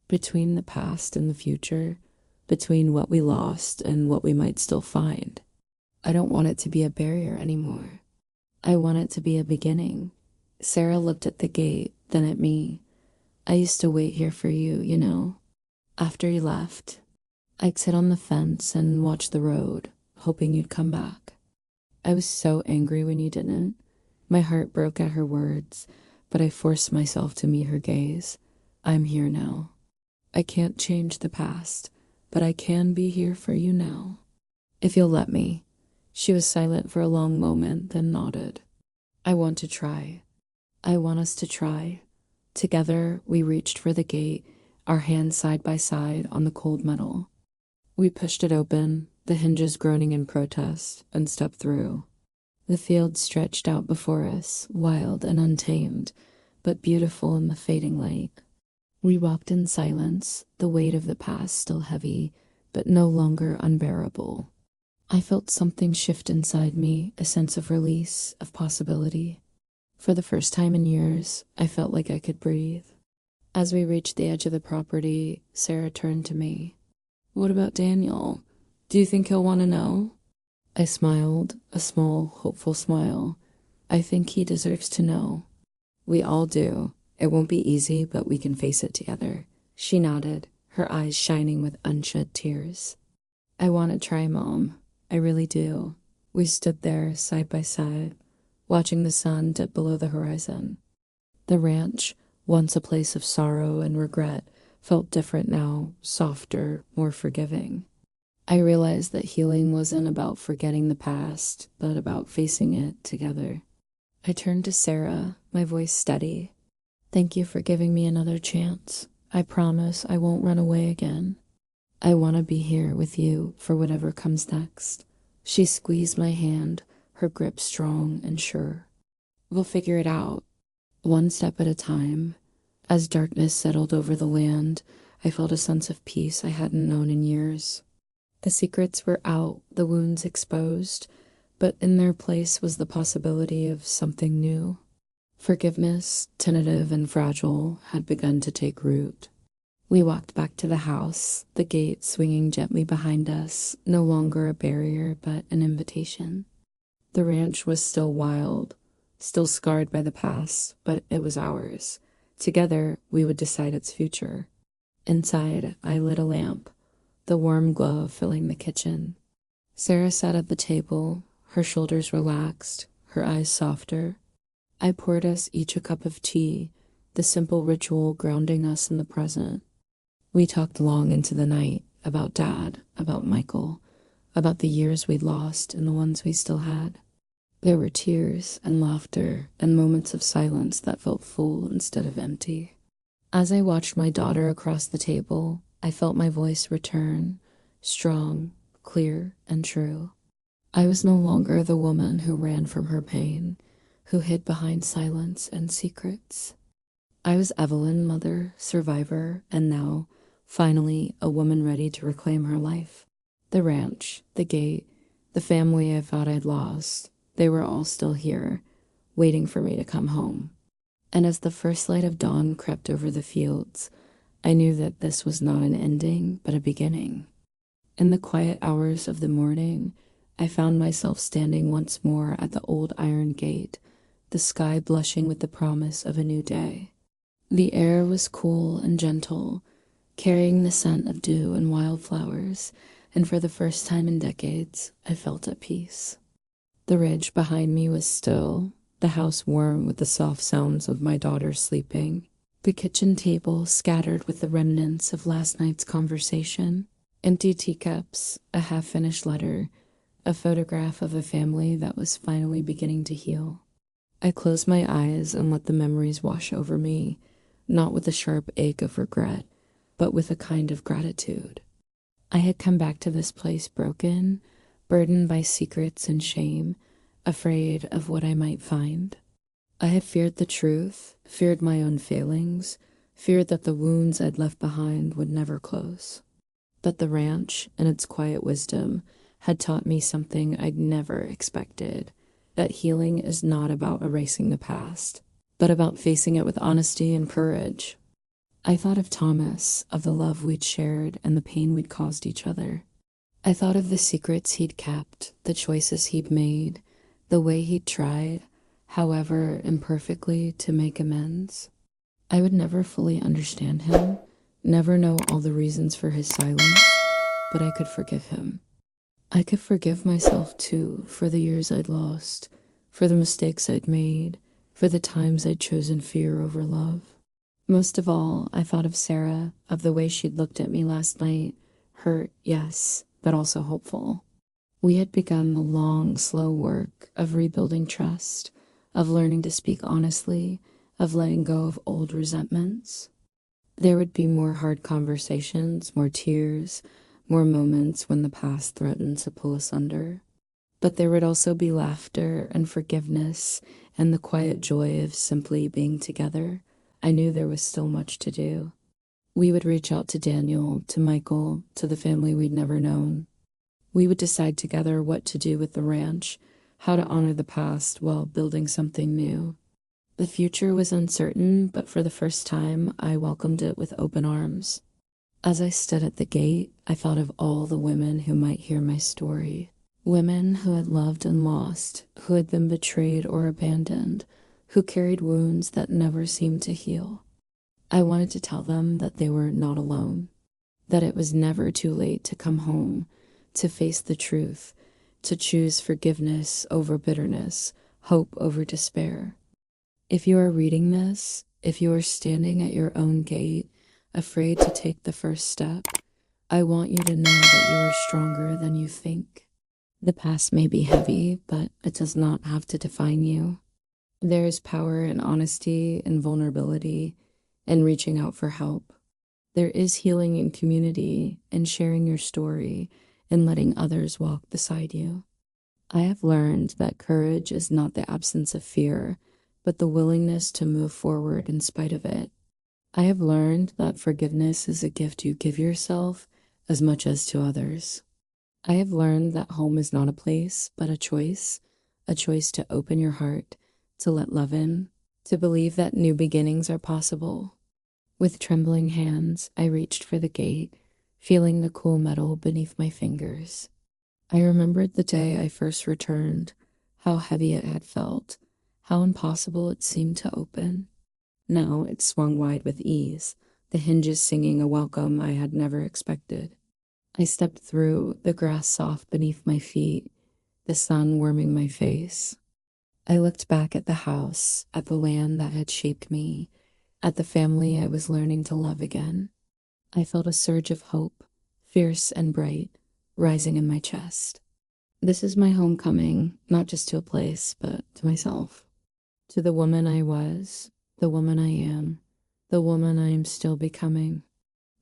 between the past and the future, between what we lost and what we might still find. I don't want it to be a barrier anymore. I want it to be a beginning. Sarah looked at the gate, then at me. I used to wait here for you, you know. After you left, I'd sit on the fence and watch the road, hoping you'd come back. I was so angry when you didn't. My heart broke at her words, but I forced myself to meet her gaze. I'm here now. I can't change the past, but I can be here for you now. If you'll let me. She was silent for a long moment, then nodded. I want to try. I want us to try. Together, we reached for the gate, our hands side by side on the cold metal. We pushed it open, the hinges groaning in protest, and stepped through. The field stretched out before us, wild and untamed, but beautiful in the fading light. We walked in silence, the weight of the past still heavy, but no longer unbearable. I felt something shift inside me, a sense of release, of possibility. For the first time in years, I felt like I could breathe. As we reached the edge of the property, Sarah turned to me. What about Daniel? Do you think he'll want to know? I smiled, a small, hopeful smile. I think he deserves to know. We all do. It won't be easy, but we can face it together. She nodded, her eyes shining with unshed tears. I want to try, Mom. I really do. We stood there, side by side, watching the sun dip below the horizon. The ranch, once a place of sorrow and regret, felt different now, softer, more forgiving. I realized that healing wasn't about forgetting the past, but about facing it together. I turned to Sarah, my voice steady. Thank you for giving me another chance. I promise I won't run away again. I want to be here with you for whatever comes next. She squeezed my hand, her grip strong and sure. We'll figure it out, one step at a time. As darkness settled over the land, I felt a sense of peace I hadn't known in years. The secrets were out, the wounds exposed, but in their place was the possibility of something new. Forgiveness, tentative and fragile, had begun to take root. We walked back to the house, the gate swinging gently behind us, no longer a barrier but an invitation. The ranch was still wild, still scarred by the past, but it was ours. Together, we would decide its future. Inside, I lit a lamp, the warm glow filling the kitchen. Sarah sat at the table, her shoulders relaxed, her eyes softer. I poured us each a cup of tea, the simple ritual grounding us in the present. We talked long into the night, about Dad, about Michael, about the years we'd lost and the ones we still had. There were tears and laughter and moments of silence that felt full instead of empty. As I watched my daughter across the table, I felt my voice return, strong, clear, and true. I was no longer the woman who ran from her pain, who hid behind silence and secrets. I was Evelyn, mother, survivor, and now, finally, a woman ready to reclaim her life. The ranch, the gate, the family I thought I'd lost, they were all still here, waiting for me to come home. And as the first light of dawn crept over the fields, I knew that this was not an ending, but a beginning. In the quiet hours of the morning, I found myself standing once more at the old iron gate, the sky blushing with the promise of a new day. The air was cool and gentle, carrying the scent of dew and wildflowers, and for the first time in decades, I felt at peace. The ridge behind me was still, the house warm with the soft sounds of my daughter sleeping, the kitchen table scattered with the remnants of last night's conversation, empty teacups, a half-finished letter, a photograph of a family that was finally beginning to heal. I closed my eyes and let the memories wash over me, not with a sharp ache of regret, but with a kind of gratitude. I had come back to this place broken, burdened by secrets and shame, afraid of what I might find. I had feared the truth, feared my own failings, feared that the wounds I'd left behind would never close. But the ranch, in its quiet wisdom, had taught me something I'd never expected, that healing is not about erasing the past, but about facing it with honesty and courage. I thought of Thomas, of the love we'd shared and the pain we'd caused each other. I thought of the secrets he'd kept, the choices he'd made, the way he'd tried, however imperfectly, to make amends. I would never fully understand him, never know all the reasons for his silence, but I could forgive him. I could forgive myself too for the years I'd lost, for the mistakes I'd made, for the times I'd chosen fear over love. Most of all, I thought of Sarah, of the way she'd looked at me last night, hurt, yes, but also hopeful. We had begun the long, slow work of rebuilding trust, of learning to speak honestly, of letting go of old resentments. There would be more hard conversations, more tears, more moments when the past threatened to pull us under. But there would also be laughter and forgiveness and the quiet joy of simply being together. I knew there was still much to do. We would reach out to Daniel, to Michael, to the family we'd never known. We would decide together what to do with the ranch, how to honor the past while building something new. The future was uncertain, but for the first time, I welcomed it with open arms. As I stood at the gate, I thought of all the women who might hear my story. Women who had loved and lost, who had been betrayed or abandoned, who carried wounds that never seemed to heal. I wanted to tell them that they were not alone, that it was never too late to come home, to face the truth, to choose forgiveness over bitterness, hope over despair. If you are reading this, if you are standing at your own gate, afraid to take the first step, I want you to know that you are stronger than you think. The past may be heavy, but it does not have to define you. There is power in honesty and vulnerability and reaching out for help. There is healing in community and sharing your story and letting others walk beside you. I have learned that courage is not the absence of fear, but the willingness to move forward in spite of it. I have learned that forgiveness is a gift you give yourself as much as to others. I have learned that home is not a place, but a choice to open your heart, to let love in, to believe that new beginnings are possible. With trembling hands, I reached for the gate, feeling the cool metal beneath my fingers. I remembered the day I first returned, how heavy it had felt, how impossible it seemed to open. Now it swung wide with ease, the hinges singing a welcome I had never expected. I stepped through, the grass soft beneath my feet, the sun warming my face. I looked back at the house, at the land that had shaped me, at the family I was learning to love again. I felt a surge of hope, fierce and bright, rising in my chest. This is my homecoming, not just to a place, but to myself. To the woman I was, the woman I am, the woman I am still becoming.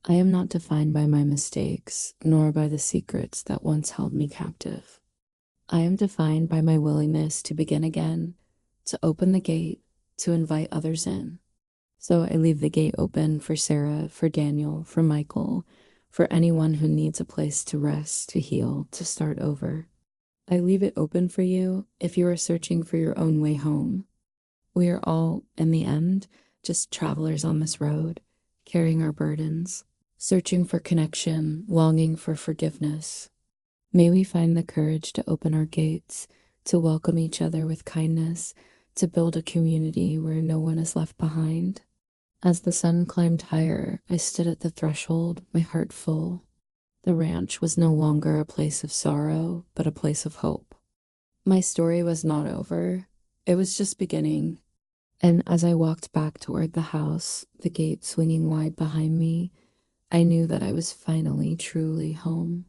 I am not defined by my mistakes, nor by the secrets that once held me captive. I am defined by my willingness to begin again, to open the gate, to invite others in. So I leave the gate open for Sarah, for Daniel, for Michael, for anyone who needs a place to rest, to heal, to start over. I leave it open for you if you are searching for your own way home. We are all, in the end, just travelers on this road, carrying our burdens, searching for connection, longing for forgiveness. May we find the courage to open our gates, to welcome each other with kindness, to build a community where no one is left behind. As the sun climbed higher, I stood at the threshold, my heart full. The ranch was no longer a place of sorrow, but a place of hope. My story was not over. It was just beginning. And as I walked back toward the house, the gate swinging wide behind me, I knew that I was finally truly home.